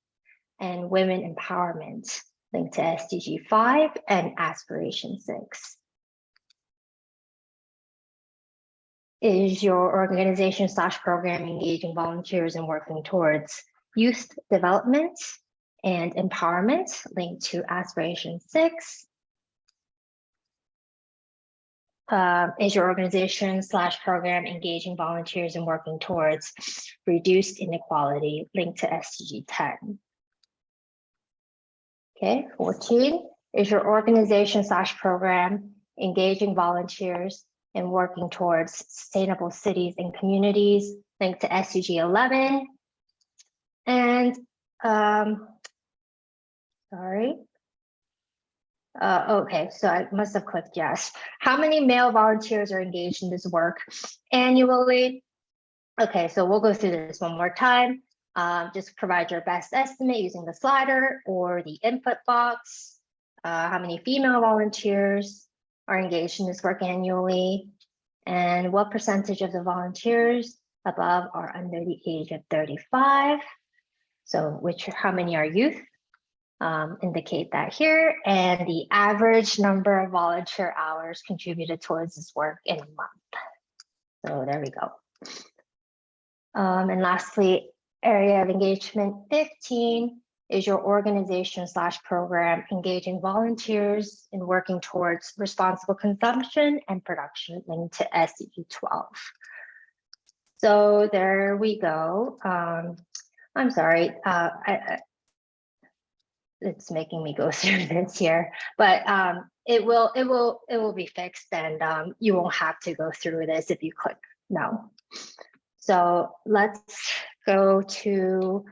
and women empowerment, linked to SDG 5 and aspiration 6. Is your organization / program engaging volunteers in working towards youth development and empowerment, linked to aspiration 6? Is your organization / program engaging volunteers in working towards reduced inequality, linked to SDG 10? Okay, 14, is your organization / program engaging volunteers in working towards sustainable cities and communities, linked to SDG 11? And sorry. Okay, so I must have clicked yes. How many male volunteers are engaged in this work annually? Okay, so we'll go through this one more time. Just provide your best estimate using the slider or the input box. How many female volunteers are engaged in this work annually? And what percentage of the volunteers above are under the age of 35? So how many are youth? Indicate that here, and the average number of volunteer hours contributed towards this work in a month. So there we go. And lastly, area of engagement 15 is your organization / program engaging volunteers in working towards responsible consumption and production, linked to SDG 12. So there we go. I'm sorry, it's making me go through this here, but it will be fixed, and you won't have to go through this if you click no. So let's go to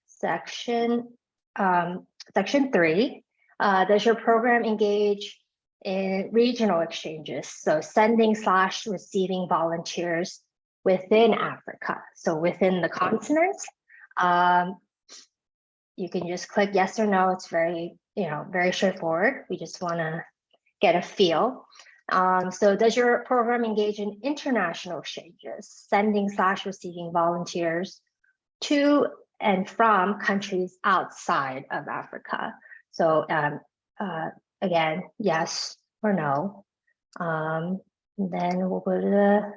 section 3. Does your program engage in regional exchanges? So sending/receiving volunteers within Africa. So within the continent, you can just click yes or no. It's very, very straightforward. We just want to get a feel. So does your program engage in international exchanges, sending/receiving volunteers to and from countries outside of Africa? So again, yes or no. Then we'll go to the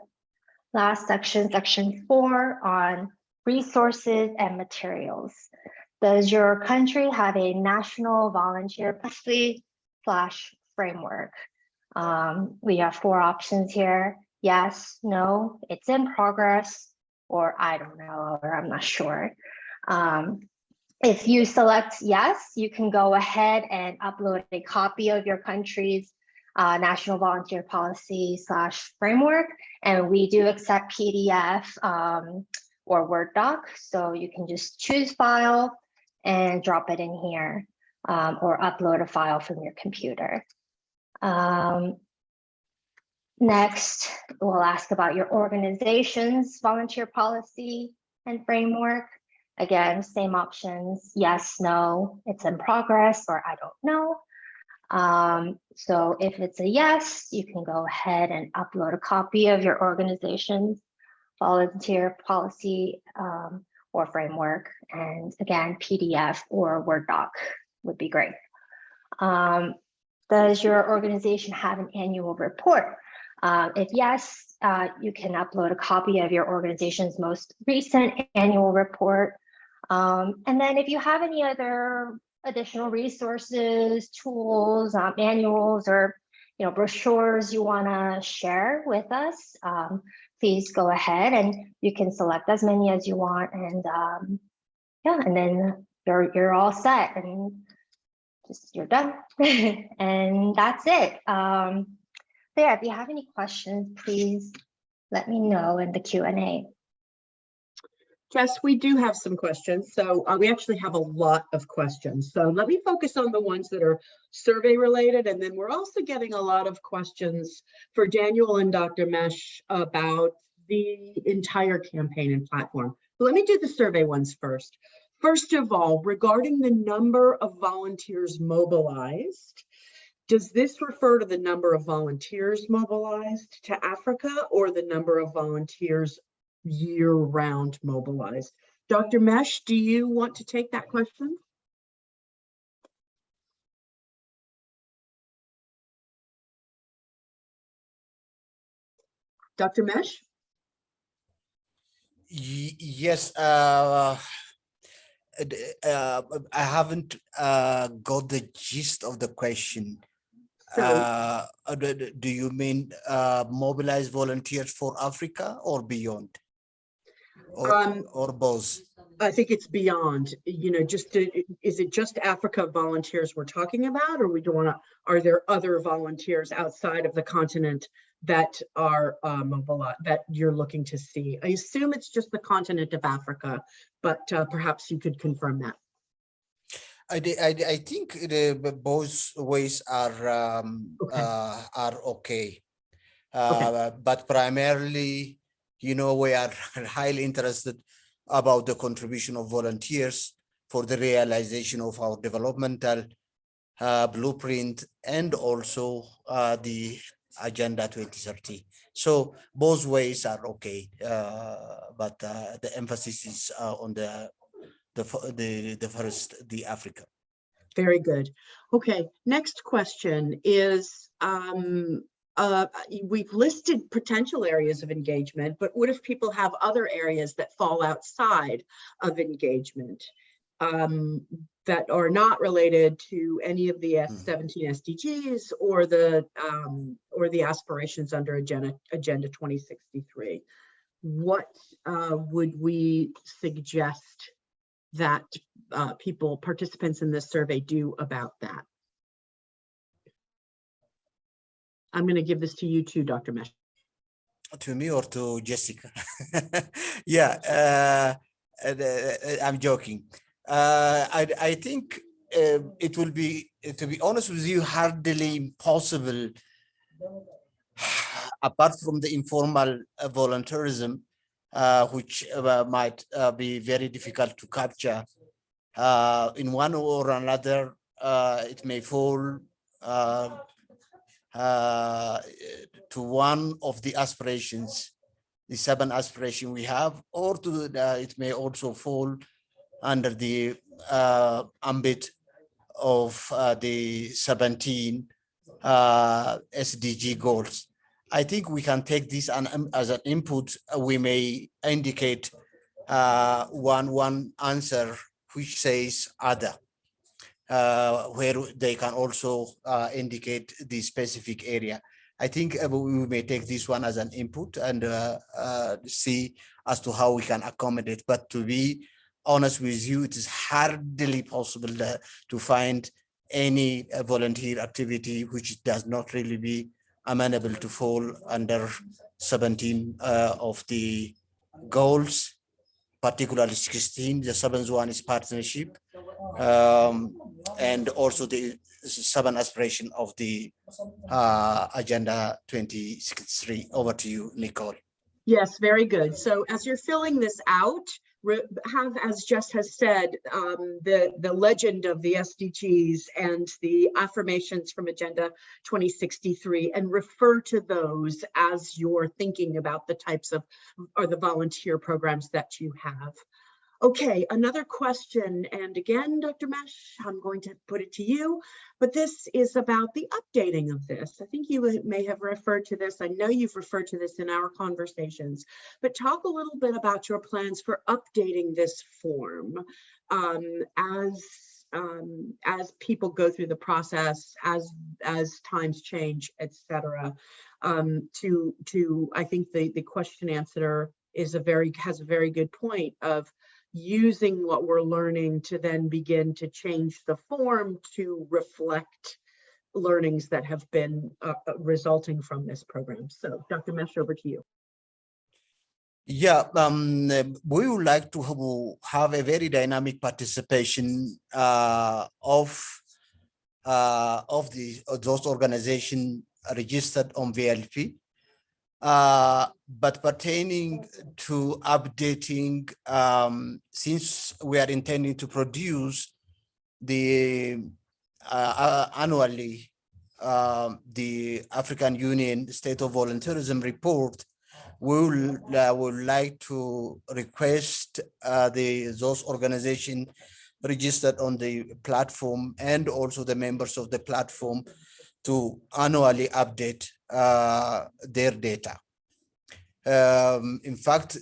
last section, section 4, on resources and materials. Does your country have a national volunteer policy/framework? We have 4 options here. Yes, no, it's in progress, or I don't know, or I'm not sure. If you select yes, you can go ahead and upload a copy of your country's national volunteer policy/framework. And we do accept PDF or Word doc. So you can just choose file and drop it in here, or upload a file from your computer. Next, we'll ask about your organization's volunteer policy and framework. Again, same options, yes, no, it's in progress, or I don't know. So if it's a yes, you can go ahead and upload a copy of your organization's volunteer policy or framework. And again, PDF or Word doc would be great. Does your organization have an annual report? If yes, you can upload a copy of your organization's most recent annual report. And then if you have any other additional resources, tools, manuals, or brochures you want to share with us, please go ahead and you can select as many as you want, and yeah, and then you're all set, and just you're done. And that's it. Yeah, if you have any questions, please let me know in the Q&A. Jess, we do have some questions. So we actually have a lot of questions. So let me focus on the ones that are survey related. And then we're also getting a lot of questions for Daniel and Dr. Mesh about the entire campaign and platform. But let me do the survey ones first. First of all, regarding the number of volunteers mobilized, does this refer to the number of volunteers mobilized to Africa, or the number of volunteers year-round mobilized? Dr. Mesh, do you want to take that question? Dr. Mesh? Yes, I haven't got the gist of the question. So, do you mean mobilize volunteers for Africa or beyond, or both? I think it's beyond, is it just Africa volunteers we're talking about, or are there other volunteers outside of the continent that are mobilized, that you're looking to see? I assume it's just the continent of Africa, but perhaps you could confirm that. I think both ways are okay. But primarily, we are highly interested about the contribution of volunteers for the realization of our developmental blueprint, and also the Agenda 2030. So both ways are okay, but the emphasis is on the first, the Africa. Very good. Okay, next question is, we've listed potential areas of engagement, but what if people have other areas that fall outside of engagement that are not related to any of the 17 SDGs or the aspirations under Agenda 2063? What would we suggest that participants in this survey do about that? I'm going to give this to you too, Dr. Mesh. To me or to Jessica? Yeah, I'm joking. I think it will be, to be honest with you, hardly impossible, apart from the informal volunteerism, which might be very difficult to capture. In one or another, it may fall to one of the aspirations, the 7 aspirations we have, or to it may also fall under the ambit of the 17 SDG goals. I think we can take this as an input. We may indicate one answer which says other, where they can also indicate the specific area. I think we may take this one as an input and see as to how we can accommodate. But to be honest with you, it is hardly possible to find any volunteer activity which does not really be amenable to fall under 17 of the goals, particularly 16. The 7th one is partnership, and also the 7 aspiration of the Agenda 2063. Over to you, Nicole. Yes, very good. So as you're filling this out, have, as Jess has said, the legend of the SDGs and the affirmations from Agenda 2063, and refer to those as you're thinking about the types of, or the volunteer programs that you have. Okay, another question, and again, Dr. Mesh, I'm going to put it to you, but this is about the updating of this. I think you may have referred to this. I know you've referred to this in our conversations, but talk a little bit about your plans for updating this form as people go through the process, as times change, etc. I think the question answer has a very good point of using what we're learning to then begin to change the form to reflect learnings that have been resulting from this program. So Dr. Mesh, over to you. Yeah, we would like to have a very dynamic participation of those organizations registered on VLP. But pertaining to updating, since we are intending to produce the annually the African Union State of Volunteerism report, we would like to request those organizations registered on the platform and also the members of the platform to annually update their data. In fact,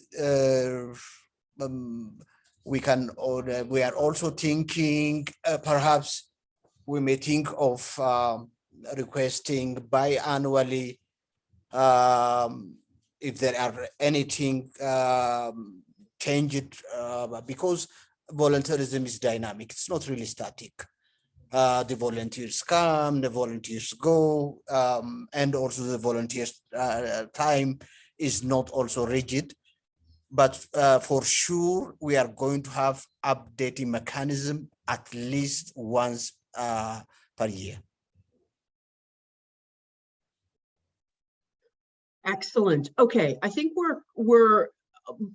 we are also thinking perhaps we may think of requesting biannually if there are anything changed, because volunteerism is dynamic. It's not really static. The volunteers come, the volunteers go, and also the volunteers time is not also rigid. But for sure, we are going to have updating mechanism at least once per year. Excellent. Okay, I think we're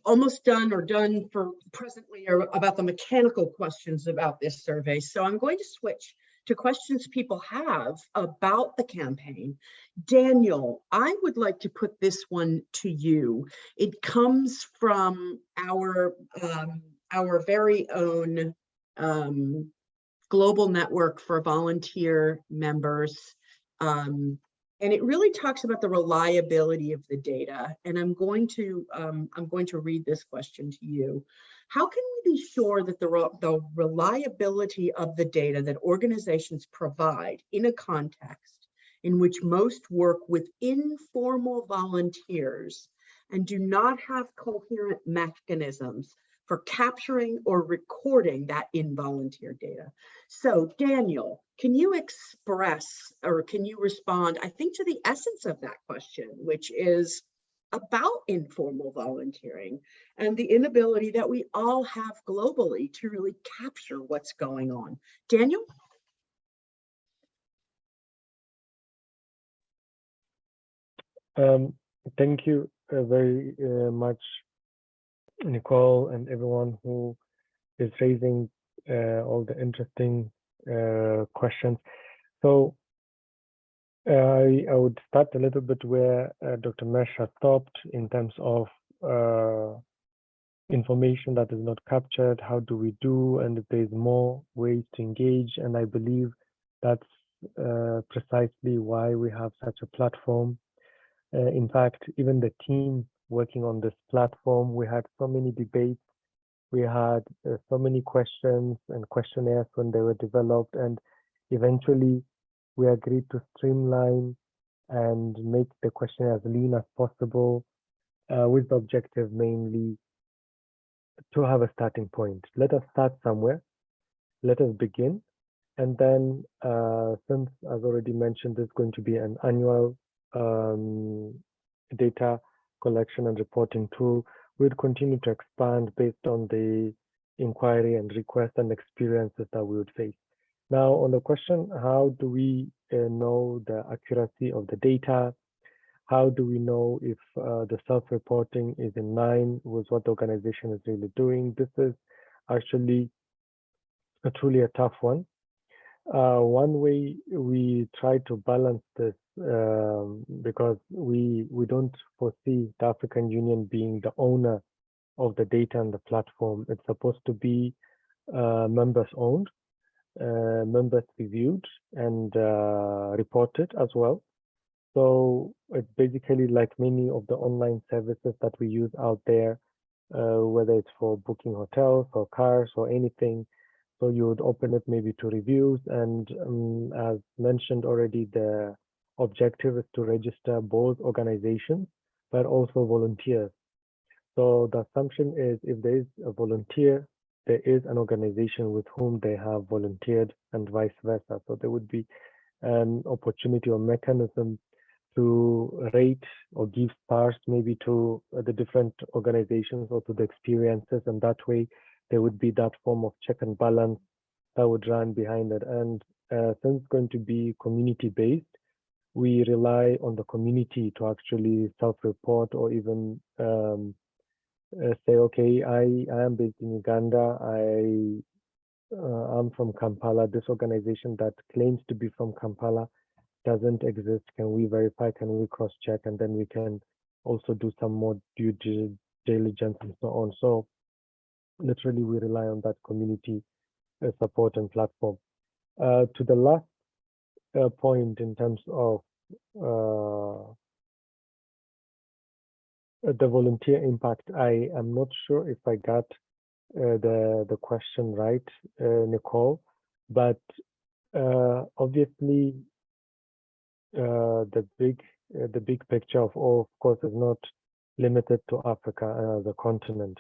almost done or done for presently or about the mechanical questions about this survey. So I'm going to switch to questions people have about the campaign. Daniel, I would like to put this one to you. It comes from our very own global network for volunteer members. And it really talks about the reliability of the data. And I'm going to read this question to you. How can we be sure that the reliability of the data that organizations provide in a context in which most work with informal volunteers and do not have coherent mechanisms for capturing or recording that involunteer data? So Daniel, can you express or can you respond, I think, to the essence of that question, which is, about informal volunteering and the inability that we all have globally to really capture what's going on. Daniel? Thank you very much, Nicole, and everyone who is raising all the interesting questions. So I would start a little bit where Dr. Mesha stopped in terms of information that is not captured. How do we do? And if there's more ways to engage. And I believe that's precisely why we have such a platform. In fact, even the team working on this platform, we had so many debates. We had so many questions and questionnaires when they were developed, and eventually we agreed to streamline and make the questionnaire as lean as possible, with the objective mainly to have a starting point. Let us start somewhere. Let us begin. And then, since I've already mentioned, there's going to be an annual data collection and reporting tool, we'll continue to expand based on the inquiry and requests and experiences that we would face. Now, on the question, how do we know the accuracy of the data? How do we know if the self-reporting is in line with what the organization is really doing? This is actually truly a tough one. One way we try to balance this, because we don't foresee the African Union being the owner of the data and the platform. It's supposed to be members owned, members reviewed and reported as well. So it's basically like many of the online services that we use out there, whether it's for booking hotels or cars or anything. So you would open it maybe to reviews, and as mentioned already, the objective is to register both organizations, but also volunteers. So the assumption is if there is a volunteer, there is an organization with whom they have volunteered and vice versa. So there would be an opportunity or mechanism to rate or give stars maybe to the different organizations or to the experiences, and that way there would be that form of check and balance that would run behind it. And since it's going to be community-based, we rely on the community to actually self-report or even say, okay, I am based in Uganda, I'm from Kampala, this organization that claims to be from Kampala doesn't exist. Can we verify? Can we cross-check? And then we can also do some more due diligence and so on. So literally, we rely on that community support and platform. To the last point in terms of the volunteer impact, I am not sure if I got the question right, Nicole, but obviously the big picture of course, is not limited to Africa as a continent.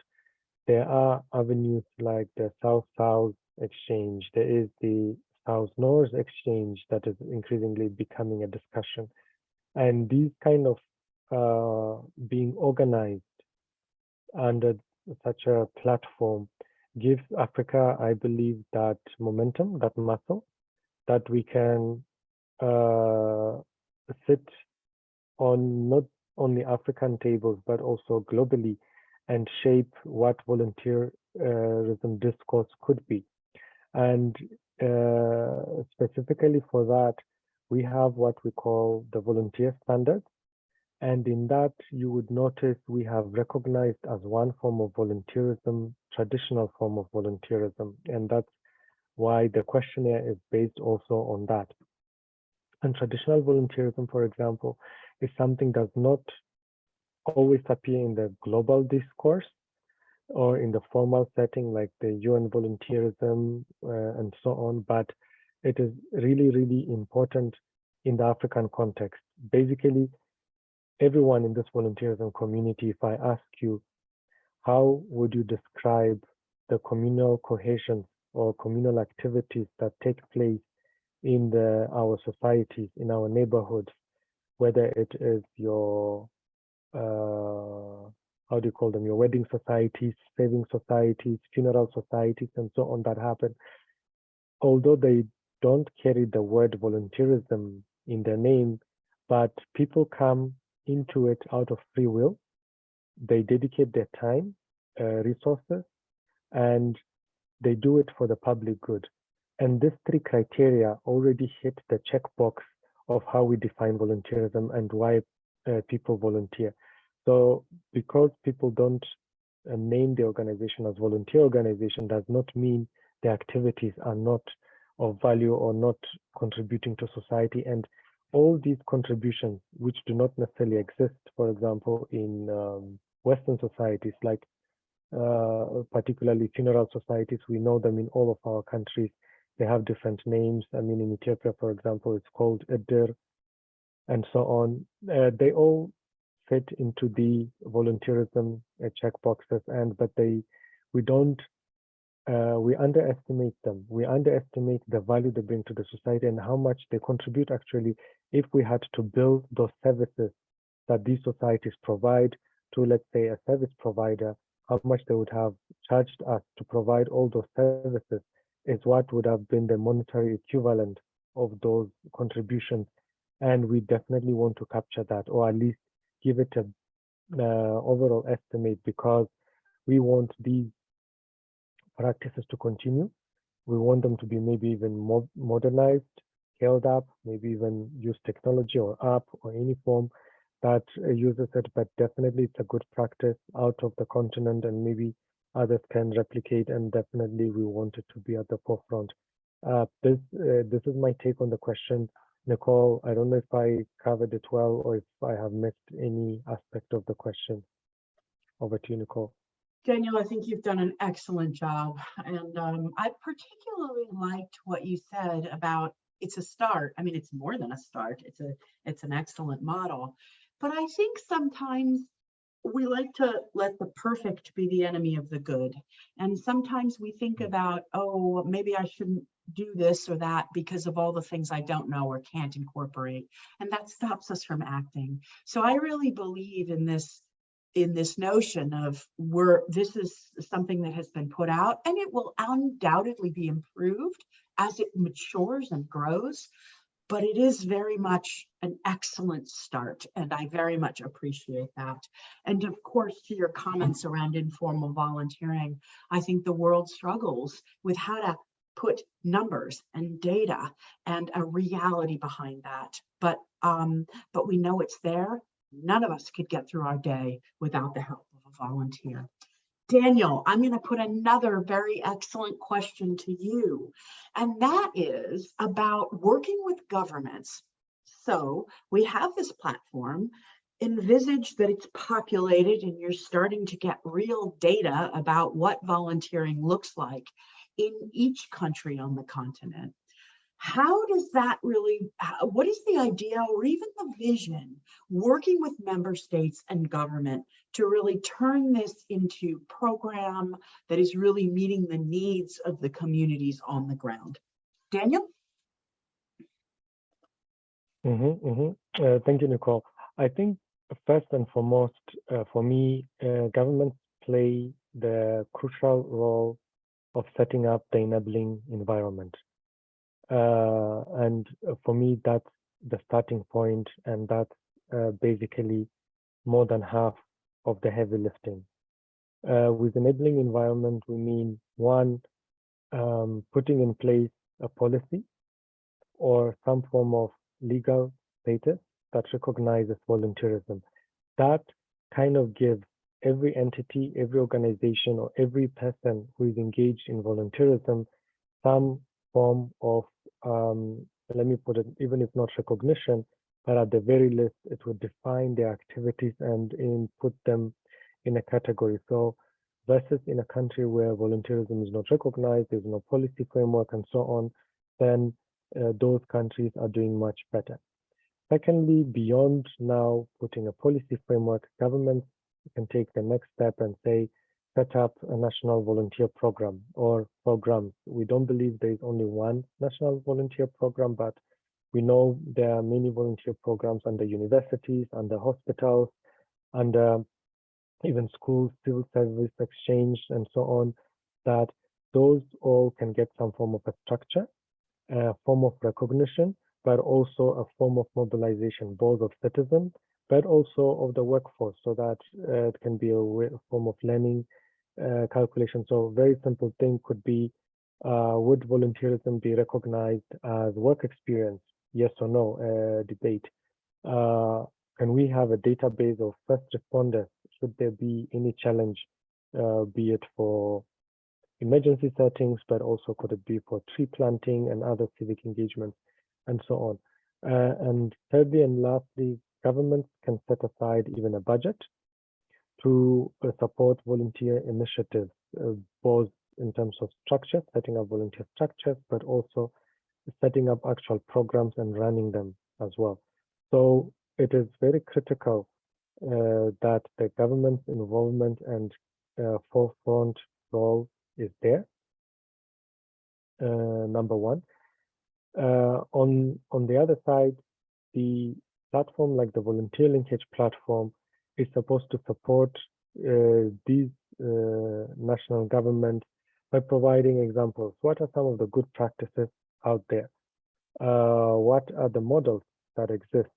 There are avenues like the South-South exchange. There is the South-North exchange that is increasingly becoming a discussion. And these kind of being organized under such a platform gives Africa, I believe, that momentum, that muscle, that we can sit on not only African tables, but also globally, and shape what volunteerism discourse could be. And specifically for that, we have what we call the volunteer standards. And in that, you would notice we have recognized as one form of volunteerism, traditional form of volunteerism. And that's why the questionnaire is based also on that. And traditional volunteerism, for example, is something that does not always appear in the global discourse or in the formal setting like the UN volunteerism and so on, but it is really, really important in the African context. Basically, everyone in this volunteerism community, if I ask you, how would you describe the communal cohesion or communal activities that take place in our societies, in our neighborhoods, whether it is your how do you call them, your wedding societies, saving societies, funeral societies, and so on that happen. Although they don't carry the word volunteerism in their name, but people come into it out of free will. They dedicate their time, resources, and they do it for the public good. And these three criteria already hit the checkbox of how we define volunteerism and why people volunteer. So because people don't name the organization as volunteer organization does not mean the activities are not of value or not contributing to society. And all these contributions, which do not necessarily exist, for example, in Western societies, like particularly funeral societies, we know them in all of our countries. They have different names. I mean, in Ethiopia, for example, it's called Edir, and so on. They all fit into the volunteerism checkboxes, but we underestimate them. We underestimate the value they bring to the society and how much they contribute actually if we had to build those services that these societies provide to, let's say, a service provider, how much they would have charged us to provide all those services is what would have been the monetary equivalent of those contributions. And we definitely want to capture that, or at least give it a overall estimate, because we want these practices to continue. We want them to be maybe even more modernized, scaled up, maybe even use technology or app or any form that uses it, but definitely it's a good practice out of the continent and maybe others can replicate, and definitely we want it to be at the forefront. This is my take on the question. Nicole, I don't know if I covered it well or if I have missed any aspect of the question. Over to you, Nicole. Daniel, I think you've done an excellent job. And I particularly liked what you said about it's a start. I mean, it's more than a start. It's an excellent model. But I think sometimes we like to let the perfect be the enemy of the good. And sometimes we think about, oh, maybe I shouldn't do this or that because of all the things I don't know or can't incorporate. And that stops us from acting. So I really believe in this notion of this is something that has been put out, and it will undoubtedly be improved as it matures and grows. But it is very much an excellent start, and I very much appreciate that. And of course, to your comments around informal volunteering, I think the world struggles with how to put numbers and data and a reality behind that. But we know it's there. None of us could get through our day without the help of a volunteer. Daniel, I'm going to put another very excellent question to you, and that is about working with governments. So we have this platform, envisage that it's populated and you're starting to get real data about what volunteering looks like in each country on the continent. How does that really, what is the idea or even the vision working with member states and government to really turn this into a program that is really meeting the needs of the communities on the ground? Daniel? Thank you, Nicole. I think first and foremost, for me, governments play the crucial role of setting up the enabling environment. And for me, that's the starting point, and that's basically more than half of the heavy lifting. With enabling environment, we mean one, putting in place a policy or some form of legal status that recognizes volunteerism. That kind of gives every entity, every organization, or every person who is engaged in volunteerism some form of, let me put it, even if not recognition, but at the very least, it would define their activities and put them in a category. So versus in a country where volunteerism is not recognized, there's no policy framework and so on, then those countries are doing much better. Secondly, beyond now putting a policy framework, governments can take the next step and say, set up a national volunteer program or programs. We don't believe there is only one national volunteer program, but we know there are many volunteer programs under universities, under hospitals, and even schools, civil service exchange, and so on, that those all can get some form of a structure, a form of recognition, but also a form of mobilization, both of citizens, but also of the workforce, so that it can be a form of learning calculation. So a very simple thing could be, would volunteerism be recognized as work experience? Yes or no, debate. Can we have a database of first responders? Should there be any challenge, be it for emergency settings, but also could it be for tree planting and other civic engagements, and so on. And thirdly and lastly, governments can set aside even a budget to support volunteer initiatives, both in terms of structure, setting up volunteer structures, but also setting up actual programs and running them as well. So it is very critical that the government's involvement and forefront role is there. Number one. On the other side, the platform like the Volunteer Linkage Platform is supposed to support these national governments by providing examples. What are some of the good practices out there? What are the models that exist?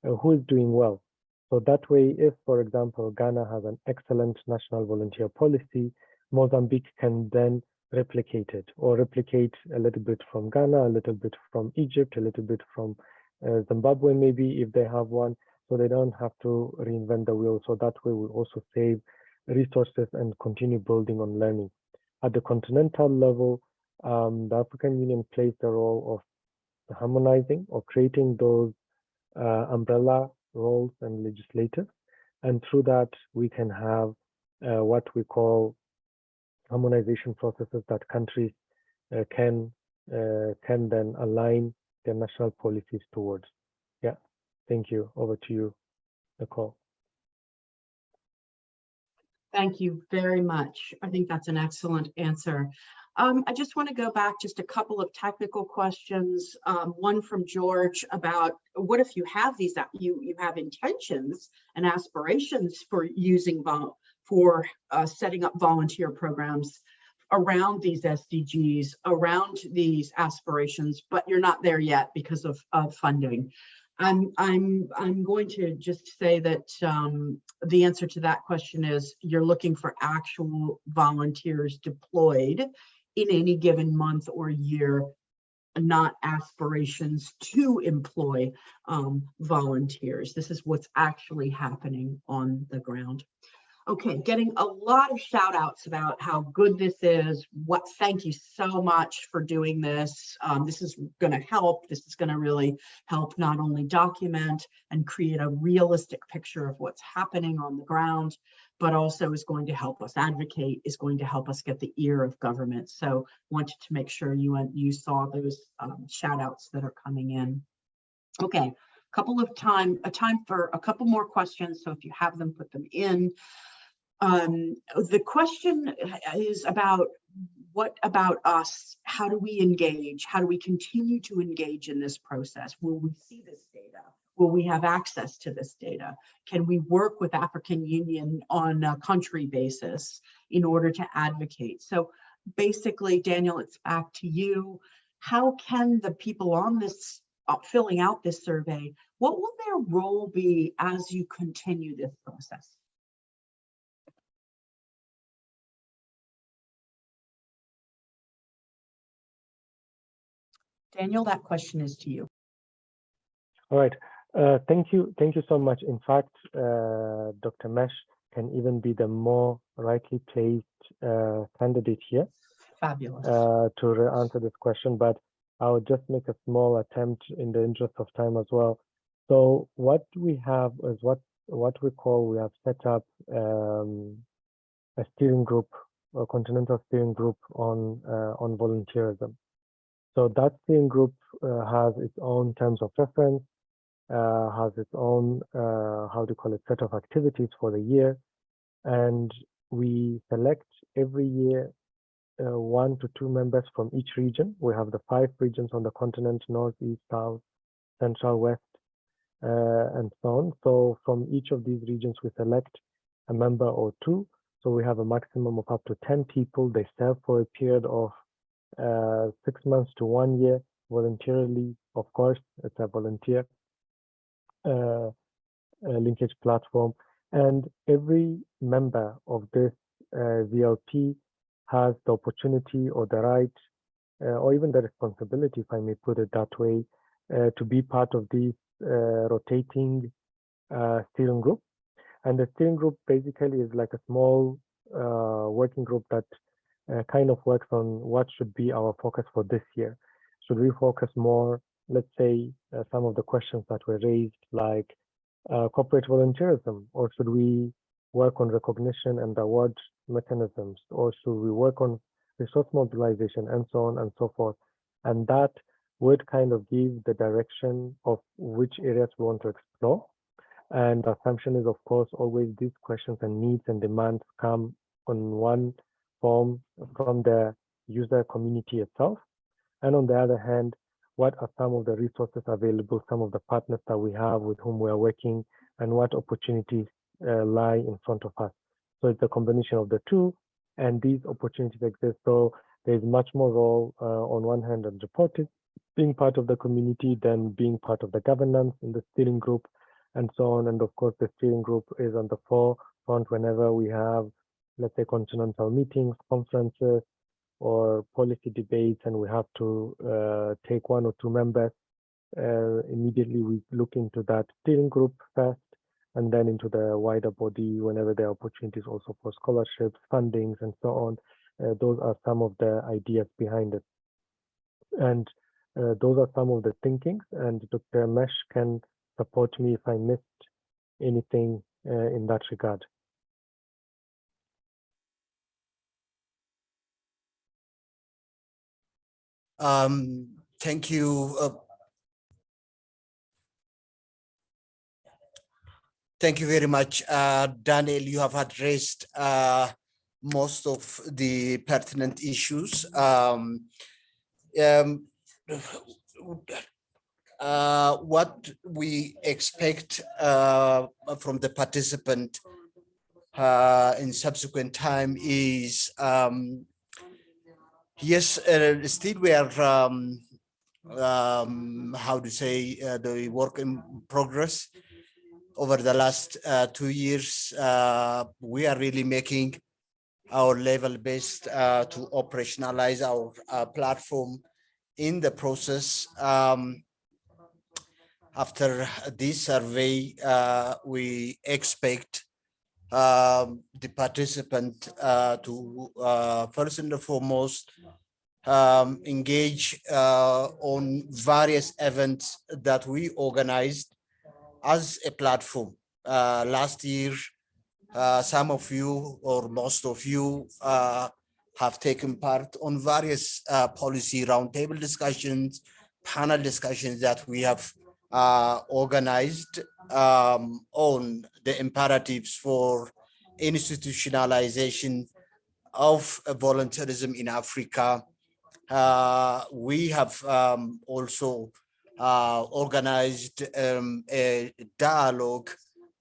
Who is doing well? So that way, if, for example, Ghana has an excellent national volunteer policy, Mozambique can then replicate it, or replicate a little bit from Ghana, a little bit from Egypt, a little bit from Zimbabwe, maybe, if they have one, so they don't have to reinvent the wheel. So that way we also save resources and continue building on learning. At the continental level, the African Union plays the role of harmonizing or creating those umbrella roles and legislators, and through that we can have what we call harmonization processes that countries can then align their national policies towards. Yeah, thank you. Over to you, Nicole. Thank you very much. I think that's an excellent answer. I just want to go back just a couple of technical questions. One from George about what if you have these, you have intentions and aspirations for using setting up volunteer programs around these SDGs, around these aspirations, but you're not there yet because of funding. I'm going to just say that the answer to that question is you're looking for actual volunteers deployed in any given month or year, not aspirations to employ volunteers. This is what's actually happening on the ground. Okay, getting a lot of shout outs about how good this is. Thank you so much for doing this. This is going to help. This is going to really help not only document and create a realistic picture of what's happening on the ground, but also is going to help us advocate, is going to help us get the ear of government. So wanted to make sure you saw those shout outs that are coming in. Okay, time for a couple more questions. So if you have them, put them in. The question is about what about us? How do we engage? How do we continue to engage in this process? Will we see this data? Will we have access to this data? Can we work with African Union on a country basis in order to advocate? So basically, Daniel, it's back to you. How can the people on this filling out this survey, what will their role be as you continue this process? Daniel, that question is to you. All right. Thank you so much. In fact, Dr. Mesh can even be the more rightly placed candidate here. Fabulous. To answer this question, but I'll just make a small attempt in the interest of time as well. So what we have is what we have set up a steering group, a continental steering group on volunteerism. So that steering group has its own terms of reference, has its own, set of activities for the year. And we select every year 1 to 2 members from each region. We have the 5 regions on the continent: North, East, South, Central, West. and so on. So from each of these regions, we select a member or two. So we have a maximum of up to 10 people. They serve for a period of 6 months to 1 year voluntarily. Of course, it's a volunteer linkage platform. And every member of this VLP has the opportunity or the right or even the responsibility, if I may put it that way, to be part of this rotating steering group. And the steering group basically is like a small working group that kind of works on what should be our focus for this year. Should we focus more, let's say, some of the questions that were raised, like corporate volunteerism, or should we work on recognition and award mechanisms, or should we work on resource mobilization, and so on and so forth? And that would kind of give the direction of which areas we want to explore. And the assumption is, of course, always these questions and needs and demands come on one form from the user community itself. And on the other hand, what are some of the resources available, some of the partners that we have with whom we are working, and what opportunities lie in front of us. So it's a combination of the two, and these opportunities exist. So there's much more role on one hand on reporting, being part of the community, than being part of the governance in the steering group, and so on. And of course, the steering group is on the forefront whenever we have, let's say, continental meetings, conferences, or policy debates, and we have to take one or two members. Immediately we look into that steering group first, and then into the wider body whenever there are opportunities also for scholarships, fundings, and so on. Those are some of the ideas behind it. And those are some of the thinkings, and Dr. Mesh can support me if I missed anything in that regard. Thank you. Thank you very much, Daniel. You have addressed most of the pertinent issues. What we expect from the participant in subsequent time is, yes, still we are, how to say, the work in progress. Over the last 2 years, we are really making our level best to operationalize our platform. In the process, after this survey, we expect the participant to first and foremost engage on various events that we organized as a platform. Last year, some of you or most of you have taken part on various policy roundtable discussions, panel discussions that we have organized on the imperatives for institutionalization of volunteerism in Africa. We have also organized a dialogue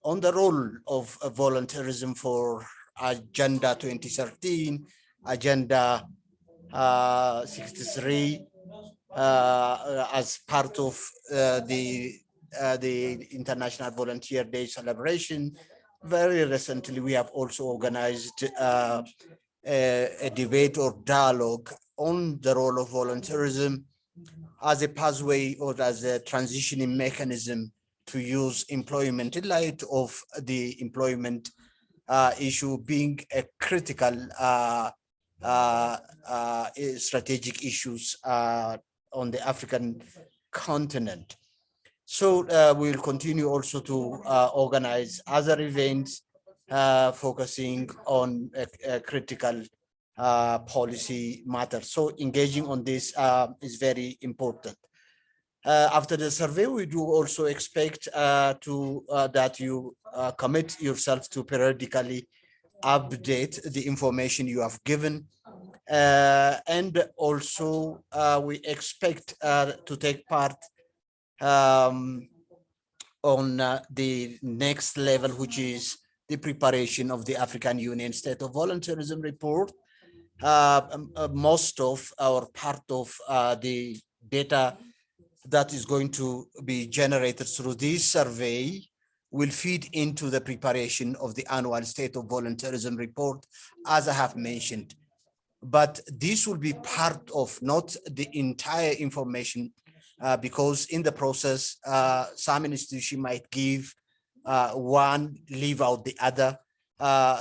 on the role of volunteerism for Agenda 2013, Agenda 63, as part of the International Volunteer Day celebration. Very recently, we have also organized a debate or dialogue on the role of volunteerism as a pathway or as a transitioning mechanism to use employment in light of the employment issue being a critical strategic issues on the African continent. So we'll continue also to organize other events focusing on critical policy matters. So engaging on this is very important. After the survey, we do also expect that you commit yourself to periodically update the information you have given. And also we expect to take part on the next level, which is the preparation of the African Union State of Volunteerism report. Most of or part of the data that is going to be generated through this survey will feed into the preparation of the annual State of Volunteerism report, as I have mentioned. But this will be part of, not the entire information, because in the process, some institution might give one, leave out the other.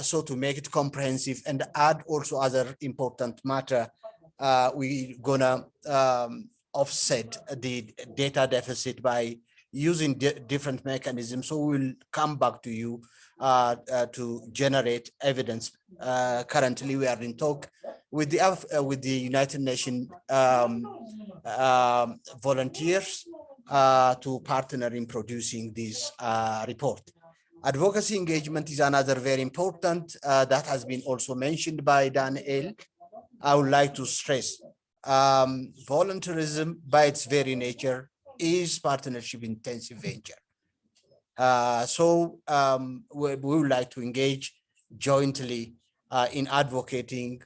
So to make it comprehensive and add also other important matter, we're gonna offset the data deficit by using different mechanisms. So we'll come back to you to generate evidence. Currently, we are in talk with the United Nations volunteers to partner in producing this report. Advocacy engagement is another very important that has been also mentioned by Daniel. I would like to stress volunteerism by its very nature is partnership intensive venture. So we would like to engage jointly in advocating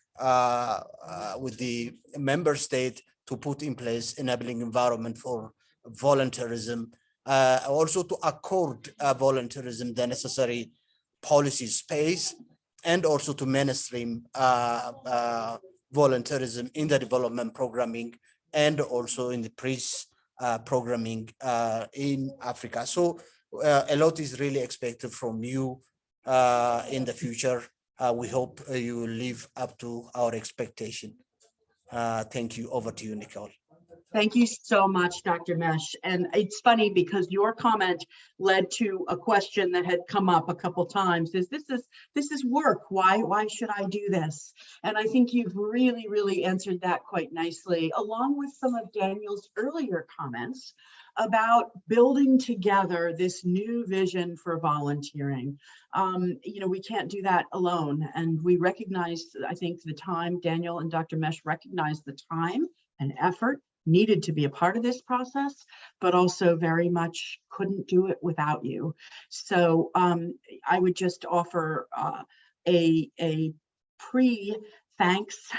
with the member state to put in place enabling environment for volunteerism, also to accord volunteerism the necessary policy space, and also to mainstream volunteerism in the development programming and also in the peace programming in Africa. So a lot is really expected from you in the future. We hope you will live up to our expectation. Thank you. Over to you, Nicole. Thank you so much, Dr. Mesh. And it's funny because your comment led to a question that had come up a couple times. This is work. Why should I do this? And I think you've really answered that quite nicely, along with some of Daniel's earlier comments about building together this new vision for volunteering. You know, we can't do that alone. And we recognize, I think, the time, Daniel and Dr. Mesh recognize the time and effort needed to be a part of this process, but also very much couldn't do it without you. So I would just offer a pre-thanks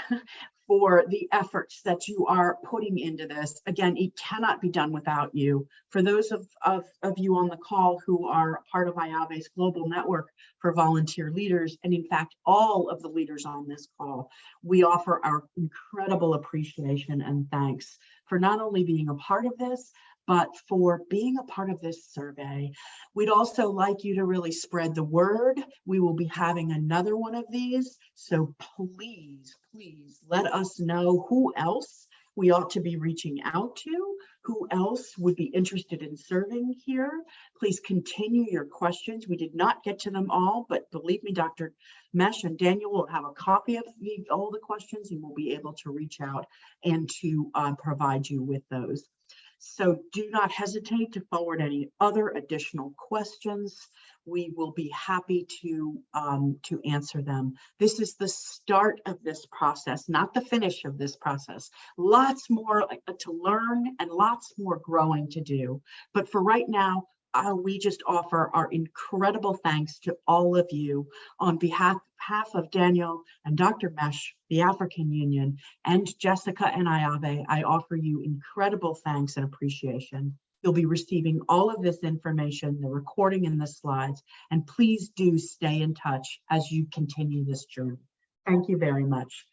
for the efforts that you are putting into this. Again, it cannot be done without you. For those of you on the call who are part of IAVE's global network for volunteer leaders, and in fact, all of the leaders on this call, we offer our incredible appreciation and thanks for not only being a part of this, but for being a part of this survey. We'd also like you to really spread the word. We will be having another one of these. So please let us know who else we ought to be reaching out to, who else would be interested in serving here. Please continue your questions. We did not get to them all, but believe me, Dr. Mesh and Daniel will have a copy of all the questions and we'll be able to reach out and to provide you with those. So do not hesitate to forward any other additional questions. We will be happy to answer them. This is the start of this process, not the finish of this process. Lots more to learn and lots more growing to do. But for right now, we just offer our incredible thanks to all of you on behalf of Daniel and Dr. Mesh, the African Union, and Jessica and IAVE. I offer you incredible thanks and appreciation. You'll be receiving all of this information, the recording and the slides, and please do stay in touch as you continue this journey. Thank you very much.